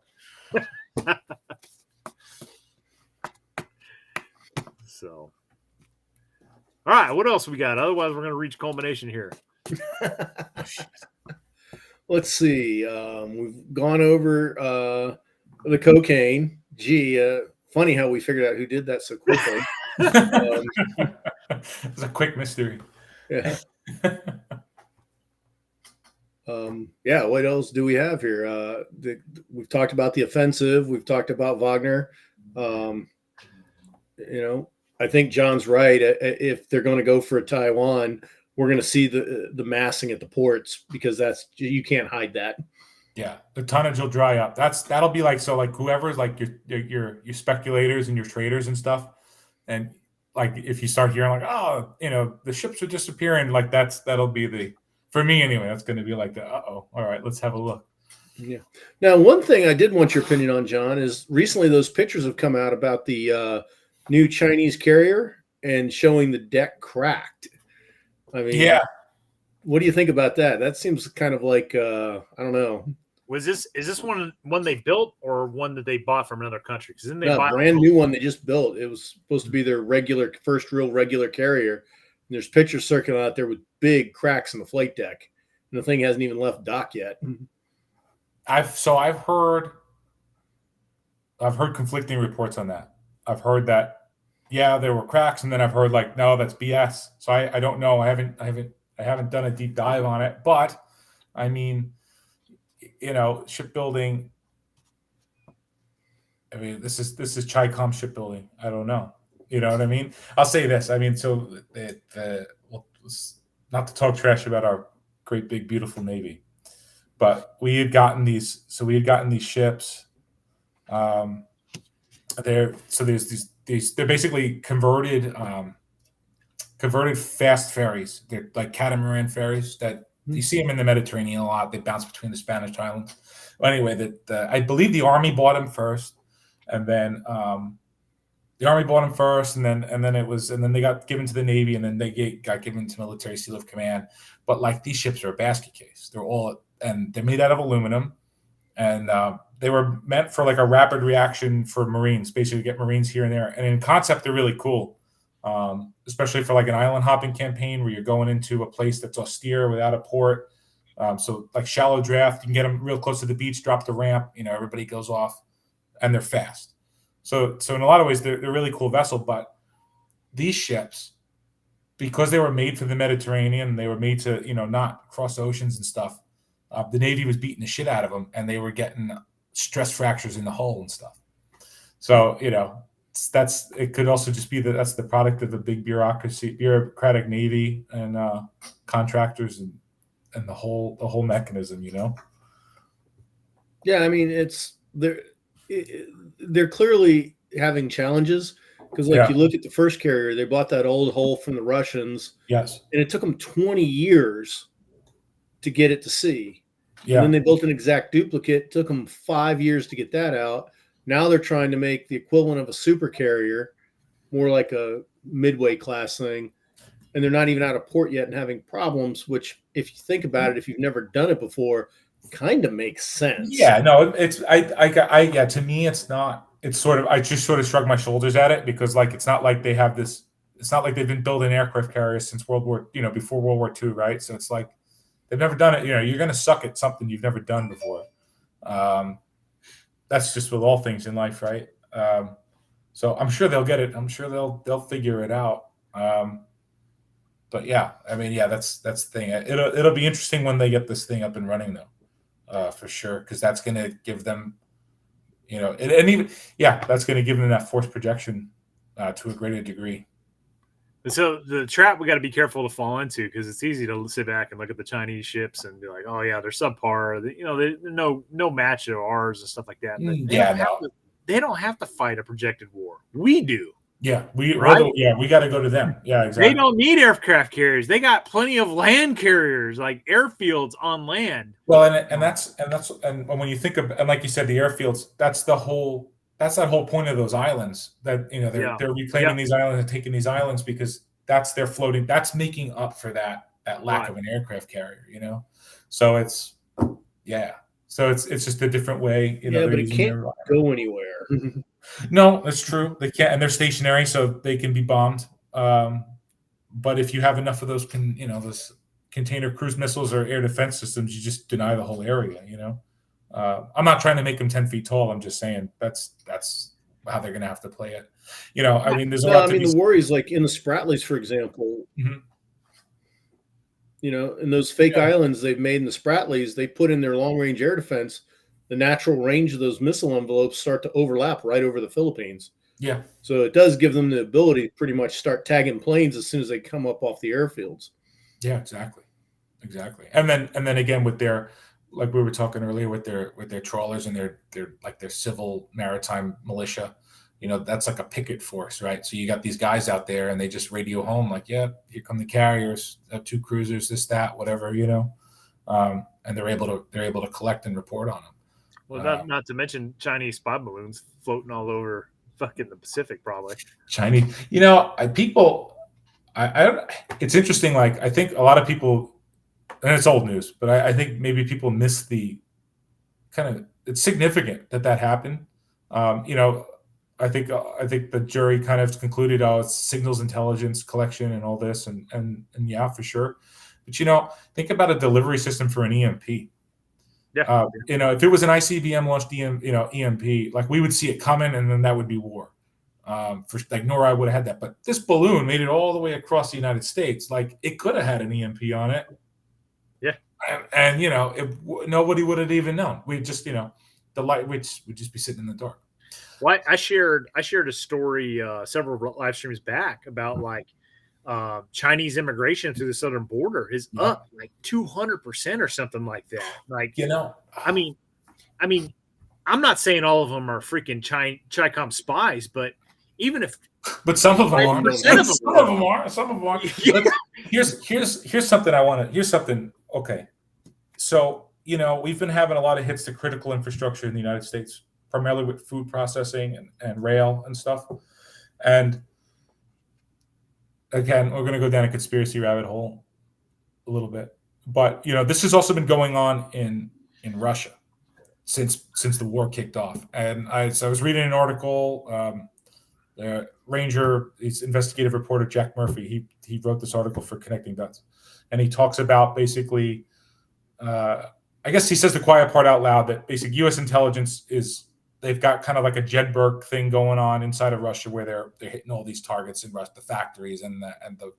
So, all right. What else we got? Otherwise, we're going to reach culmination here. Let's see. We've gone over the cocaine. Gee, funny how we figured out who did that so quickly. It's a quick mystery. Yeah. What else do we have here? We've talked about the offensive. We've talked about Wagner. I think John's right. If they're going to go for a Taiwan, we're going to see the massing at the ports because you can't hide that. Yeah, the tonnage will dry up. That'll be like whoever's like your speculators and your traders and stuff, and like if you start hearing like the ships are disappearing, like that'll be for me anyway. That's going to be like all right, let's have a look. Yeah. Now, one thing I did want your opinion on, John, is recently those pictures have come out about the new Chinese carrier and showing the deck cracked. I mean, yeah. What do you think about that? That seems kind of like I don't know. Is this one they built or one that they bought from another country? Because then they buy a brand new one they just built. It was supposed to be their first real regular carrier. And there's pictures circulating out there with big cracks in the flight deck, and the thing hasn't even left dock yet. I've heard conflicting reports on that. I've heard that there were cracks, and then I've heard like no, that's BS. So I don't know. I haven't done a deep dive on it, but I mean, shipbuilding. I mean, this is Chi-Com shipbuilding. I don't know. You know what I mean? I'll say this. I mean, so not to talk trash about our great big beautiful Navy, but we had gotten these. So we had gotten these ships. There's these. They're basically converted fast ferries. They're like catamaran ferries that you see them in the Mediterranean a lot. They bounce between the Spanish islands. Well, anyway, I believe the Army bought them first, and then the Army bought them first, and then they got given to the Navy, and then they got given to Military Sealift Command. But like these ships are a basket case. They're made out of aluminum, and they were meant for like a rapid reaction for Marines, basically get Marines here and there. And in concept, they're really cool. Especially for like an island hopping campaign where you're going into a place that's austere without a port. So like shallow draft, you can get them real close to the beach, drop the ramp, everybody goes off, and they're fast. So in a lot of ways, they're a really cool vessel. But these ships, because they were made for the Mediterranean, they were made to, not cross oceans and stuff. The Navy was beating the shit out of them, and they were getting stress fractures in the hull and stuff. So, it could also just be that's the product of the big bureaucratic Navy and contractors and the whole mechanism, Yeah, I mean, it's there. they're clearly having challenges because, like, you look at the first carrier, they bought that old hull from the Russians. Yes. And it took them 20 years to get it to sea. Yeah. And then they built an exact duplicate. It took them 5 years to get that out. Now they're trying to make the equivalent of a super carrier, more like a midway class thing. And they're not even out of port yet and having problems, which, if you think about it, if you've never done it before, kind of makes sense. Yeah, no, it's yeah, to me it's not. It's sort of, I just sort of shrug my shoulders at it because, like, it's not like they have this, it's not like they've been building aircraft carriers since before World War II, right? So it's like they've never done it. You're going to suck at something you've never done before. That's just with all things in life, right? So I'm sure they'll get it. I'm sure they'll figure it out. But yeah, I mean, yeah, that's the thing. It'll be interesting when they get this thing up and running, though, for sure, because that's going to give them, that's going to give them that force projection to a greater degree. So the trap we got to be careful to fall into, because it's easy to sit back and look at the Chinese ships and be like, oh yeah, they're subpar. They're no match to ours and stuff like that. But they don't have to fight a projected war. We do. Yeah, we got to go to them. Yeah, exactly. They don't need aircraft carriers. They got plenty of land carriers, like airfields on land. Well, and when you think of, and like you said, the airfields, that's that whole point of those islands, that they're reclaiming these islands and taking these islands because that's their floating. That's making up for that lack of an aircraft carrier. So it's it's just a different way. But it can't go anywhere. No, that's true. They can't, and they're stationary, so they can be bombed. But if you have enough of those, those container cruise missiles or air defense systems, you just deny the whole area. I'm not trying to make them 10 feet tall. I'm just saying that's how they're going to have to play it. I mean, there's a lot. The worry is, like, in the Spratlys, for example. Mm-hmm. In those fake islands they've made in the Spratlys, they put in their long-range air defense. The natural range of those missile envelopes start to overlap right over the Philippines. Yeah. So it does give them the ability to pretty much start tagging planes as soon as they come up off the airfields. Yeah, exactly. And then again with their, like we were talking earlier, with their trawlers and their civil maritime militia, that's like a picket force, right? So you got these guys out there and they just radio home like, yeah, here come the carriers, 2 cruisers, this, that, whatever, and they're able to collect and report on them. Well, not to mention Chinese spy balloons floating all over fucking the Pacific, probably. Chinese, it's interesting. Like, I think a lot of people, and it's old news, but I think maybe people miss the it's significant that happened. I think the jury kind of concluded, it's signals intelligence collection and all this, and yeah, for sure. But think about a delivery system for an EMP. Yeah. If it was an ICBM launched EMP, like, we would see it coming, and then that would be war. NORAD would have had that, but this balloon made it all the way across the United States. Like, it could have had an EMP on it. Yeah. And nobody would have even known. We just, the light would just be sitting in the dark. Well, I shared a story several live streams back about, like, Chinese immigration through the southern border is up like 200% or something like that. Like, I mean, I'm not saying all of them are freaking Chi-Com spies, but even if, but some of them are. Some of them are. Yeah. Here's something okay. So, we've been having a lot of hits to critical infrastructure in the United States, primarily with food processing and rail and stuff. And again, we're going to go down a conspiracy rabbit hole a little bit, but this has also been going on in Russia since the war kicked off. And I was reading an article. The Ranger, he's investigative reporter Jack Murphy. He wrote this article for Connecting Dots, and he talks about basically, I guess he says the quiet part out loud, that basically U.S. intelligence they've got kind of like a Jedburgh thing going on inside of Russia, where they're hitting all these targets in Russia, the factories and the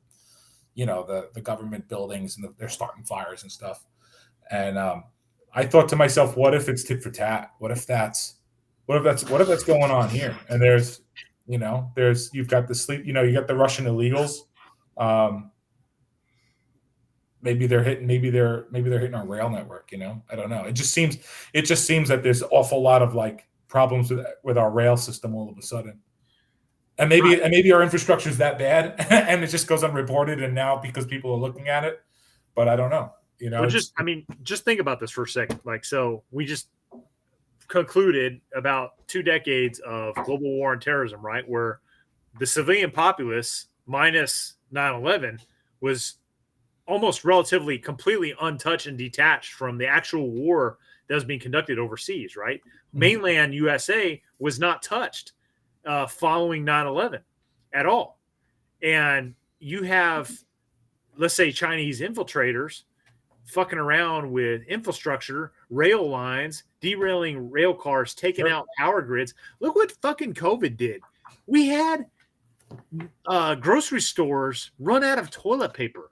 government buildings, and they're starting fires and stuff. And I thought to myself, what if it's tit for tat? What if that's going on here? And you've got the you got the Russian illegals. Maybe they're hitting our rail network. I don't know. It just seems that there's an awful lot of, like, problems with our rail system all of a sudden. And maybe our infrastructure is that bad and it just goes unreported. And now because people are looking at it, but I don't know, Well, just think about this for a second. Like, so we just concluded about 2 decades of global war and terrorism, right? Where the civilian populace minus 9/11 was almost relatively completely untouched and detached from the actual war that was being conducted overseas, right? Mm-hmm. Mainland USA was not touched following 9/11 at all. And you have, let's say, Chinese infiltrators fucking around with infrastructure, rail lines, derailing rail cars, taking out power grids. Look what fucking COVID did. We had grocery stores run out of toilet paper.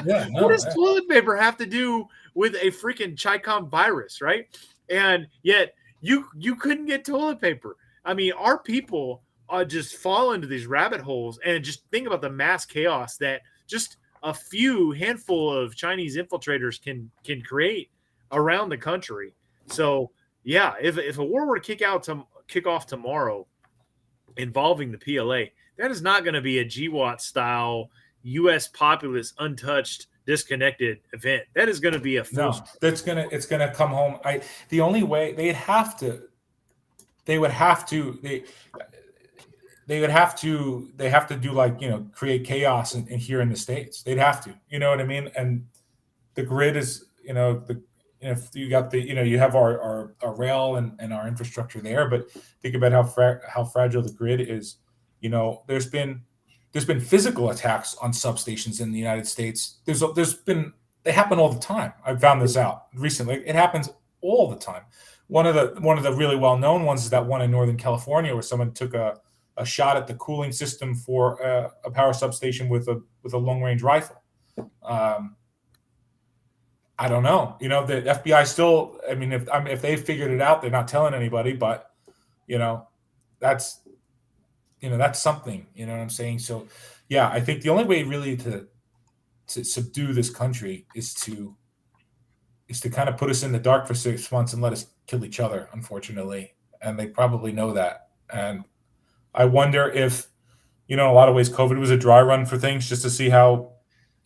Yeah. What does toilet paper have to do with a freaking Chicom virus, right? And yet you couldn't get toilet paper. I mean, our people just fall into these rabbit holes, and just think about the mass chaos that just a handful of Chinese infiltrators can create around the country. So yeah, if a war were to kick off tomorrow involving the PLA, that is not going to be a GWAT style U.S. populace untouched, disconnected event. That is going to be a full. No, it's gonna come home. The only way they would have to do, like, create chaos in here in the States. They'd have to, you know what I mean? And the grid is, if you got you have our rail and our infrastructure there, but think about how fragile the grid is. There's been physical attacks on substations in the United States. They happen all the time. I found this out recently. It happens all the time. One of the really well-known ones is that one in Northern California where someone took a shot at the cooling system for a power substation with a long-range rifle. I don't know. The FBI still. I mean, if they figured it out, they're not telling anybody. But that's something. You know what I'm saying? So, yeah, I think the only way really to subdue this country is to kind of put us in the dark for 6 months and let us kill each other. Unfortunately, and they probably know that. And I wonder if, in a lot of ways, COVID was a dry run for things, just to see how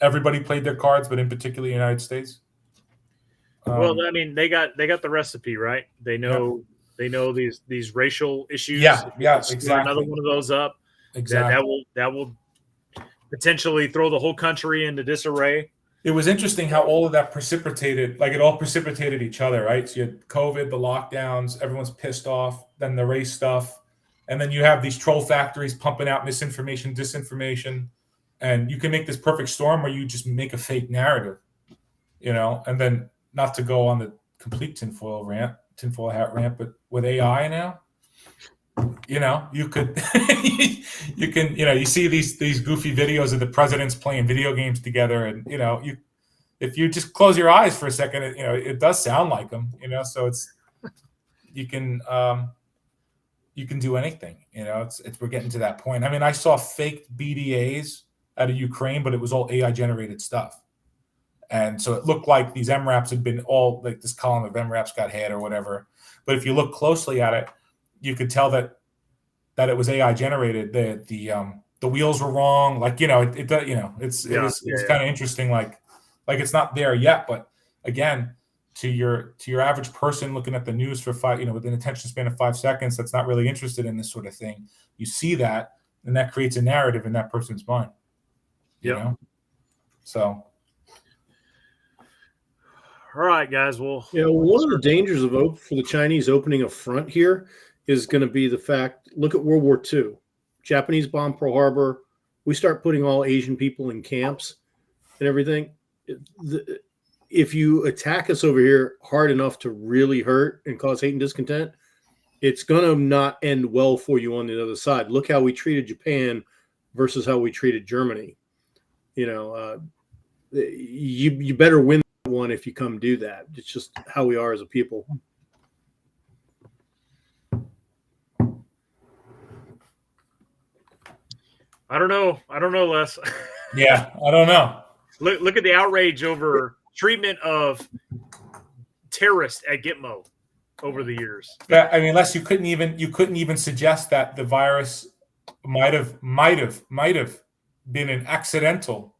everybody played their cards, but in particular, the United States. Well, I mean, they got the recipe, right? They know these racial issues. Yeah, exactly. Another one of those up. Exactly. That will potentially throw the whole country into disarray. It was interesting how all of that precipitated each other, right? So you had COVID, the lockdowns, everyone's pissed off, then the race stuff. And then you have these troll factories pumping out misinformation, disinformation, and you can make this perfect storm where you just make a fake narrative, and then not to go on the complete tinfoil hat rant, but with AI now, you could, you see these goofy videos of the presidents playing video games together, and if you just close your eyes for a second, it does sound like them, so you can do anything, we're getting to that point. I mean, I saw fake BDAs out of Ukraine, but it was all AI generated stuff. And so it looked like these MRAPs had been all like this column of MRAPs got hit or whatever. But if you look closely at it, you could tell that it was AI generated. The wheels were wrong. Like, it's kind of interesting. Like it's not there yet, but again, to your average person looking at the news for with an attention span of 5 seconds, that's not really interested in this sort of thing. You see that, and that creates a narrative in that person's mind. So. All right, guys. Well, one of the dangers for the Chinese opening a front here is going to be the fact. Look at World War II. Japanese bomb Pearl Harbor. We start putting all Asian people in camps and everything. If you attack us over here hard enough to really hurt and cause hate and discontent, it's going to not end well for you on the other side. Look how we treated Japan versus how we treated Germany. You better win one if you come do that. It's just how we are as a people. I don't know, Les. Yeah, I don't know. Look at the outrage over treatment of terrorists at Gitmo. over the years. Yeah, I mean, unless you couldn't even suggest that the virus might have been an accidental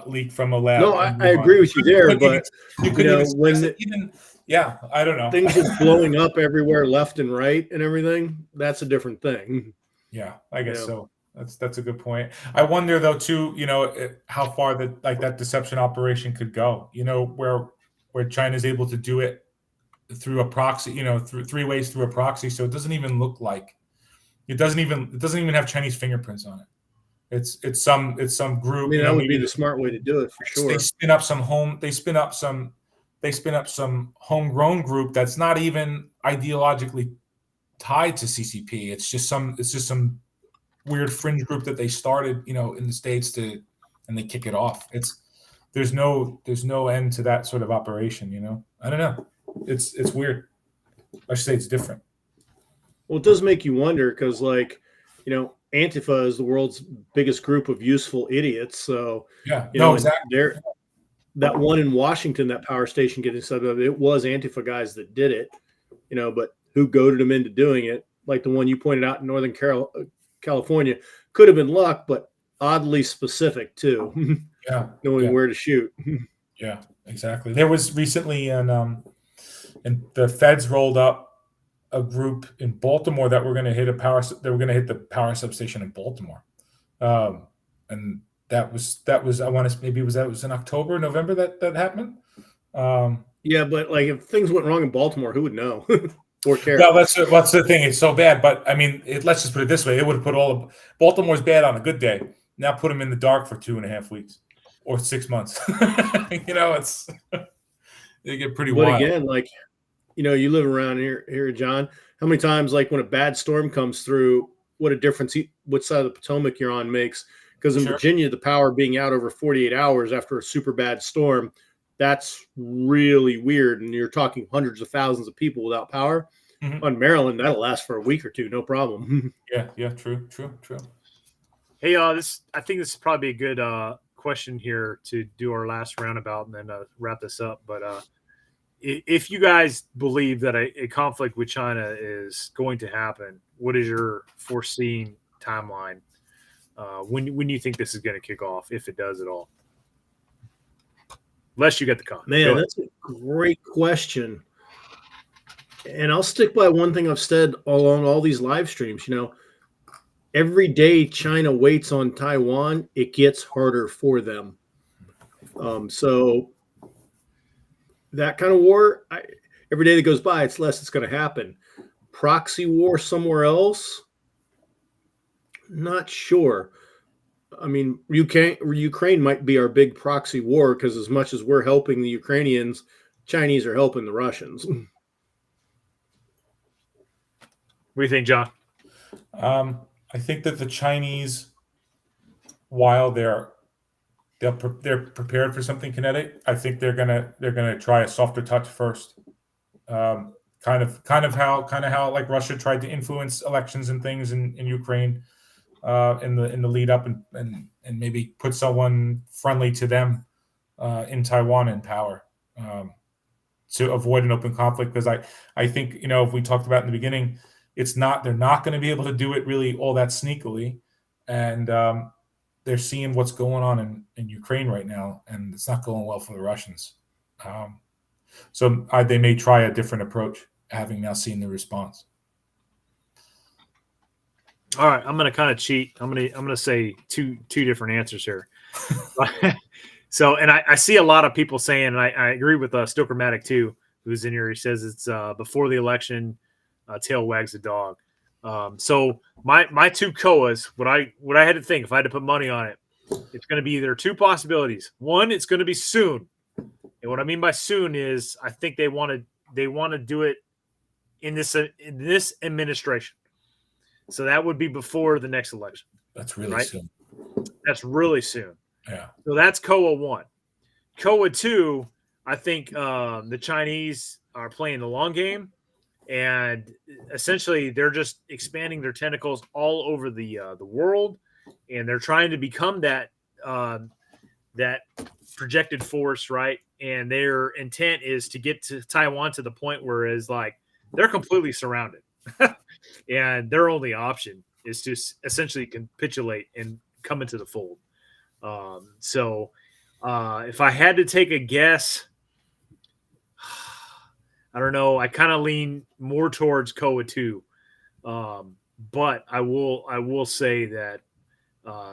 leak from a lab. No, I agree with you there, but you couldn't even when suggest it, yeah, I don't know. things are blowing up everywhere, left and right, and everything, that's a different thing. Yeah, I guess so. That's a good point. I wonder though too, how far that deception operation could go. Where China's able to do it through a proxy, through 3 ways through a proxy, so it doesn't even look like it doesn't even have Chinese fingerprints on it. It's some group. I mean, that would be the smart way to do it for sure. They spin up some homegrown group that's not even ideologically tied to CCP. It's just some weird fringe group that they started, in the States and they kick it off. There's no end to that sort of operation. I don't know. It's weird. I should say it's different. Well, it does make you wonder because, Antifa is the world's biggest group of useful idiots. So, exactly. That one in Washington, that power station getting set up, it was Antifa guys that did it, but who goaded them into doing it? Like the one you pointed out in Northern California, could have been luck, but oddly specific too. Yeah, knowing where to shoot. Yeah, exactly. There was recently and the feds rolled up a group in Baltimore that were going to hit the power substation in Baltimore, and that was I want to maybe that was in October, November that happened. Yeah, but if things went wrong in Baltimore, who would know or care? No, that's the thing. It's so bad, but I mean, let's just put it this way: it would have put all of Baltimore's bad on a good day. Now put them in the dark for 2.5 weeks or 6 months. It's they get pretty wild. But again, you live around here, John. How many times, when a bad storm comes through, what a difference what side of the Potomac you're on makes? Because in Virginia, the power being out over 48 hours after a super bad storm, that's really weird. And you're talking hundreds of thousands of people without power. Mm-hmm. On Maryland, that'll last for a week or two, no problem. Yeah, true. Hey, I think this is probably a good question here to do our last roundabout and then wrap this up. But if you guys believe that a conflict with China is going to happen, what is your foreseen timeline? When you think this is going to kick off, if it does at all? Unless you get the con. Man, that's a great question. And I'll stick by one thing I've said along all these live streams. Every day China waits on Taiwan, it gets harder for them. So that kind of war, every day that goes by, it's less it's going to happen. Proxy war somewhere else? Not sure. I mean, Ukraine might be our big proxy war because as much as we're helping the Ukrainians, Chinese are helping the Russians. What do you think, John? I think that the Chinese, while they're prepared for something kinetic, I think they're gonna try a softer touch first. Kind of how like Russia tried to influence elections and things in Ukraine in the lead up and maybe put someone friendly to them in Taiwan in power to avoid an open conflict. Because I think if we talked about in the beginning, they're not going to be able to do it really all that sneakily, and they're seeing what's going on in Ukraine right now, and it's not going well for the Russians. So they may try a different approach, having now seen the response. All right, I'm going to kind of cheat. I'm going to say two different answers here. So, and I see a lot of people saying, and I agree with Stokermatic too, who's in here. He says it's before the election, tail wags the dog. So my two COAs, what I had to think if I had to put money on it, it's going to be either two possibilities. One, it's going to be soon, and what I mean by soon is I think they want to do it in this administration. So that would be before the next election. That's really soon. That's really soon. Yeah. So that's COA 1. COA 2, I think the Chinese are playing the long game, and essentially they're just expanding their tentacles all over the world, and they're trying to become that projected force, right? And their intent is to get to Taiwan to the point where it's like they're completely surrounded. And their only option is to essentially capitulate and come into the fold. So if I had to take a guess, I don't know. I kind of lean more towards Koa 2. But I will say that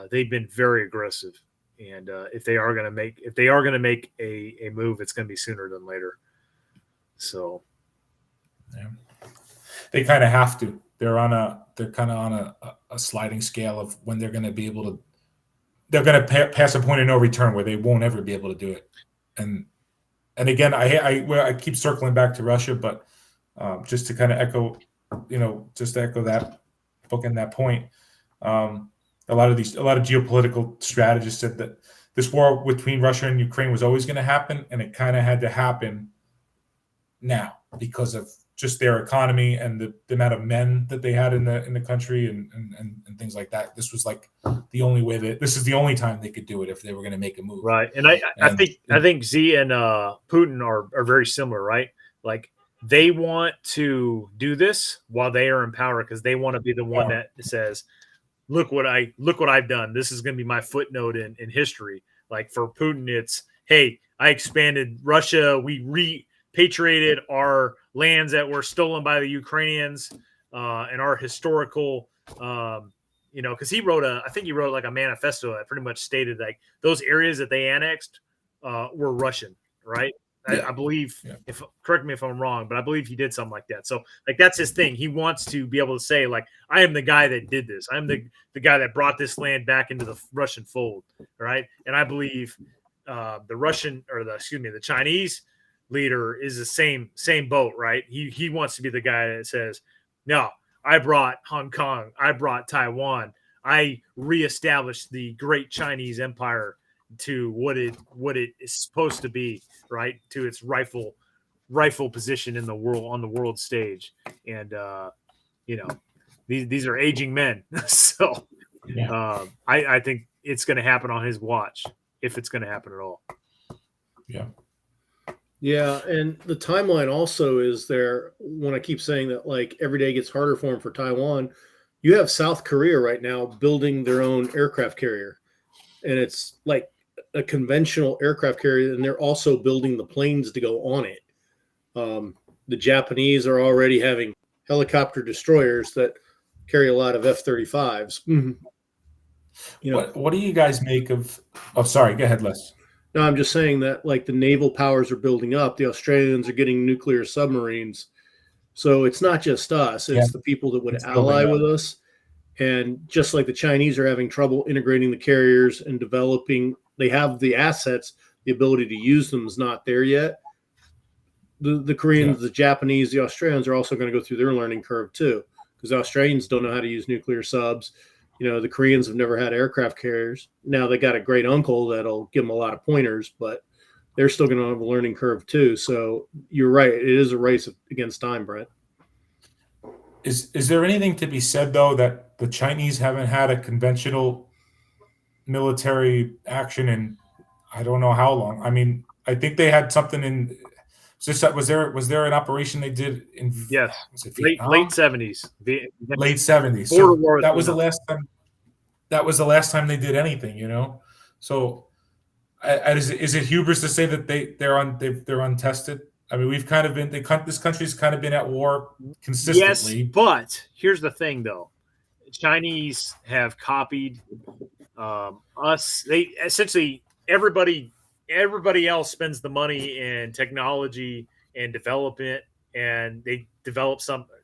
they've been very aggressive, and if they are going to make a move, it's going to be sooner than later. So, yeah, they kind of have to. They're kind of on a sliding scale of when they're going to be able to. They're going to pass a point of no return where they won't ever be able to do it. And again, I keep circling back to Russia, but just to kind of echo, just to echo that book and that point. A lot of geopolitical strategists said that this war between Russia and Ukraine was always going to happen, and it kind of had to happen now because of just their economy and the amount of men that they had in the country and things like that. This was like the only way this is the only time they could do it if they were going to make a move. Right. And I think Xi and Putin are very similar, right? Like they want to do this while they are in power because they want to be the one that says, look what I've done. This is going to be my footnote in history. Like for Putin, it's, hey, I expanded Russia. We repatriated our lands that were stolen by the Ukrainians and our historical, because he wrote like a manifesto that pretty much stated like those areas that they annexed were Russian, right? Yeah. I believe, correct me if I'm wrong, but I believe he did something like that. So like that's his thing. He wants to be able to say like, I am the guy that did this. I'm the guy that brought this land back into the Russian fold, right? And I believe the Chinese leader is the same boat, right? He wants to be the guy that says, no, I brought Hong Kong, I brought Taiwan, I reestablished the great Chinese empire to what it is supposed to be, right? To its rightful position in the world, on the world stage. And these are aging men. So I think it's going to happen on his watch, if it's going to happen at all. Yeah, and the timeline also is there. When I keep saying that, like every day gets harder for him for Taiwan, you have South Korea right now building their own aircraft carrier, and it's like a conventional aircraft carrier, and they're also building the planes to go on it. The Japanese are already having helicopter destroyers that carry a lot of F-35s. What do you guys make of? Oh, sorry, go ahead, Les. No, I'm just saying that like the naval powers are building up. The Australians are getting nuclear submarines. So it's not just us. It's the people that would ally with us. And just like the Chinese are having trouble integrating the carriers and developing, they have the assets, the ability to use them is not there yet. The Koreans, the Japanese, the Australians are also going to go through their learning curve too, because the Australians don't know how to use nuclear subs. The Koreans have never had aircraft carriers. Now they got a great uncle that'll give them a lot of pointers, but they're still going to have a learning curve too. So you're right. It is a race against time, Brent. Is there anything to be said, though, that the Chinese haven't had a conventional military action in I don't know how long? I mean, I think they had something in – was there an operation they did in late 70s. Late 70s. So that was the last time. That was the last time they did anything, So is it hubris to say that they're untested? I mean, we've kind of been this country's kind of been at war consistently. Yes, but here's the thing, though: Chinese have copied us. They essentially everybody else spends the money in technology and development, and they develop something,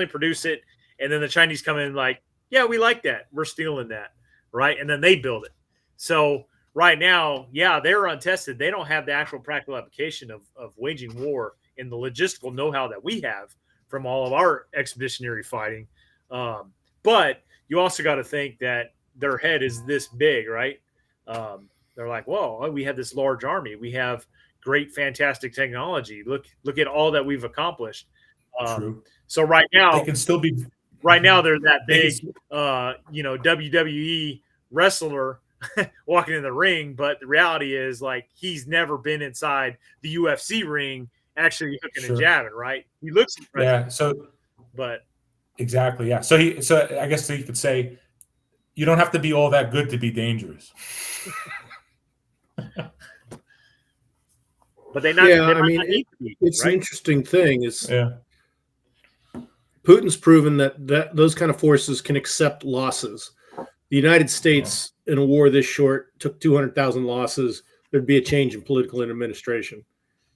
produce it, and then the Chinese come in like, yeah, we like that, we're stealing that, right? And then they build it. So right now, they're untested. They don't have the actual practical application of waging war in the logistical know-how that we have from all of our expeditionary fighting. But you also got to think that their head is this big, right? They're like, whoa, we have this large army. We have great, fantastic technology. Look at all that we've accomplished. True. So right now, they can still be. Right now, they're that big, WWE wrestler walking in the ring. But the reality is, like, he's never been inside the UFC ring actually hooking and jabbing, right? He looks impressive. Yeah. So, but exactly, yeah. So I guess you could say you don't have to be all that good to be dangerous. But they not. Yeah, they I mean, it's an interesting thing. Is Putin's proven that those kind of forces can accept losses. The United States, in a war this short, took 200,000 losses. There'd be a change in political administration,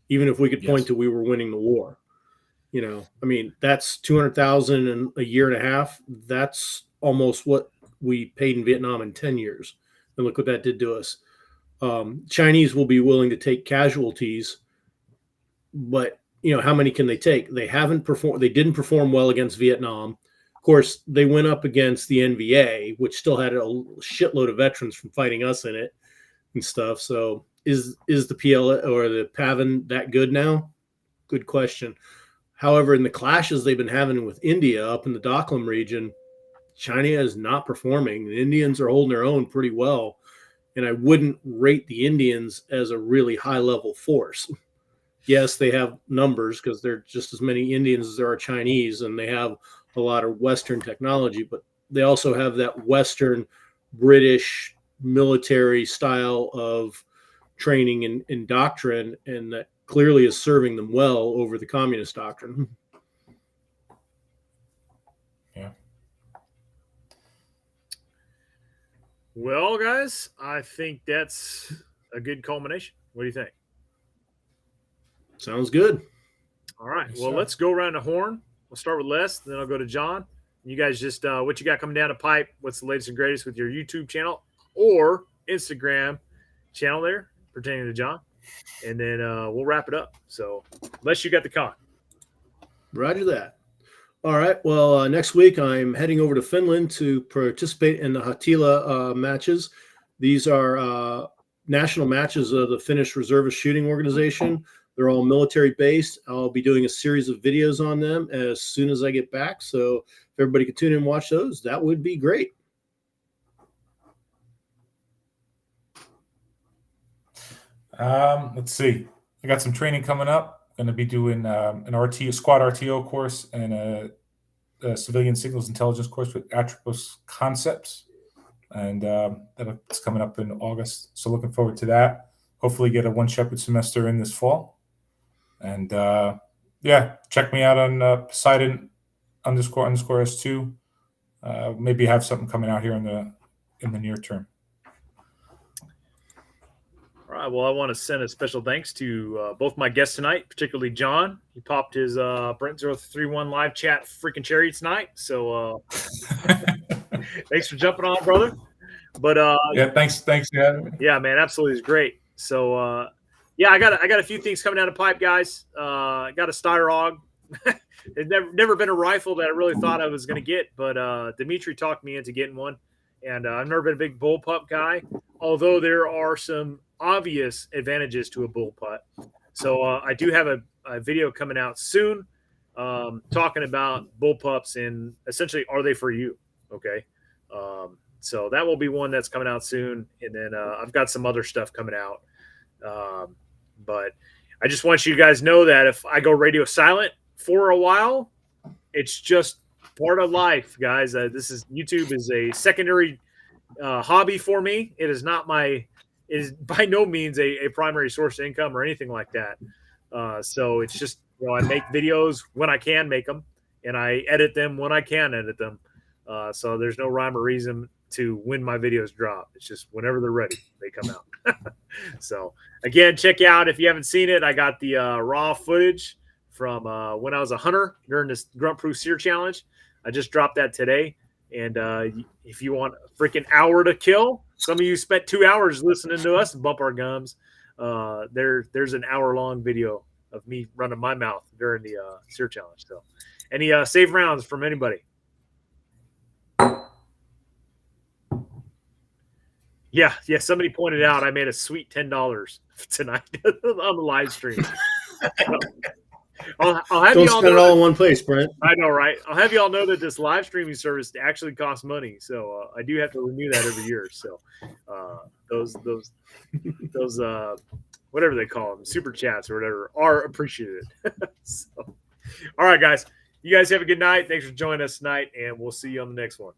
even if we could point to we were winning the war. You know, I mean, that's 200,000 in a year and a half. That's almost what we paid in Vietnam in 10 years. And look what that did to us. Chinese will be willing to take casualties, but you know, how many can they take? They haven't performed. They didn't perform well against Vietnam. Of course, they went up against the NVA, which still had a shitload of veterans from fighting us in it and stuff. So is the PL or the PAVN that good now? Good question. However, in the clashes they've been having with India up in the Doklam region, China is not performing. The Indians are holding their own pretty well. And I wouldn't rate the Indians as a really high-level force. Yes, they have numbers because there are just as many Indians as there are Chinese, and they have a lot of Western technology, but they also have that Western British military style of training and doctrine, and that clearly is serving them well over the communist doctrine. Yeah. Well, guys, I think that's a good culmination. What do you think? Sounds good. All right. Well, let's go around the horn. We'll start with Les, then I'll go to John. You guys just what you got coming down the pipe? What's the latest and greatest with your YouTube channel or Instagram channel there pertaining to John? And then we'll wrap it up. So, Les, you got the con. Roger that. All right. Well, next week I'm heading over to Finland to participate in the Hatila matches. These are national matches of the Finnish Reservist Shooting Organization. They're all military based. I'll be doing a series of videos on them as soon as I get back. So if everybody could tune in and watch those, that would be great. Let's see. I got some training coming up. Going to be doing a squad RTO course and a civilian signals intelligence course with Atropos concepts, and that's coming up in August. So looking forward to that. Hopefully get a one Shepherd semester in this fall. And check me out on Poseidon __S2. Maybe have something coming out here in the near term. All right. Well, I want to send a special thanks to both my guests tonight, particularly John. He popped his Brent 031 live chat freaking cherry tonight. So thanks for jumping on, brother. But thanks for having me. Yeah, man, absolutely, it's great. So I got a few things coming down the pipe, guys. I got a Steyr. It's never been a rifle that I really thought I was going to get, but Dimitri talked me into getting one. And I've never been a big bullpup guy, although there are some obvious advantages to a bullpup. So I do have a video coming out soon talking about bullpups and essentially, are they for you? Okay. So that will be one that's coming out soon. And then I've got some other stuff coming out. But I just want you guys to know that if I go radio silent for a while, it's just part of life, guys. YouTube is a secondary hobby for me. It is not it is by no means a primary source of income or anything like that. So it's just, I make videos when I can make them, and I edit them when I can edit them. So there's no rhyme or reason to when my videos drop. It's just whenever they're ready, they come out. So again, check out, if you haven't seen it, I got the raw footage from when I was a hunter during this Grunt Proof Seer Challenge. I just dropped that today. And if you want a freaking hour to kill, some of you spent 2 hours listening to us bump our gums. There's an hour-long video of me running my mouth during the Seer Challenge. So any save rounds from anybody? Yeah. Somebody pointed out I made a sweet $10 tonight on the live stream. I'll have Don't spend it all in one place, Brent. I know, right? I'll have you all know that this live streaming service actually costs money, so I do have to renew that every year. So those what whatever they call them, super chats or whatever, are appreciated. So, all right, guys. You guys have a good night. Thanks for joining us tonight, and we'll see you on the next one.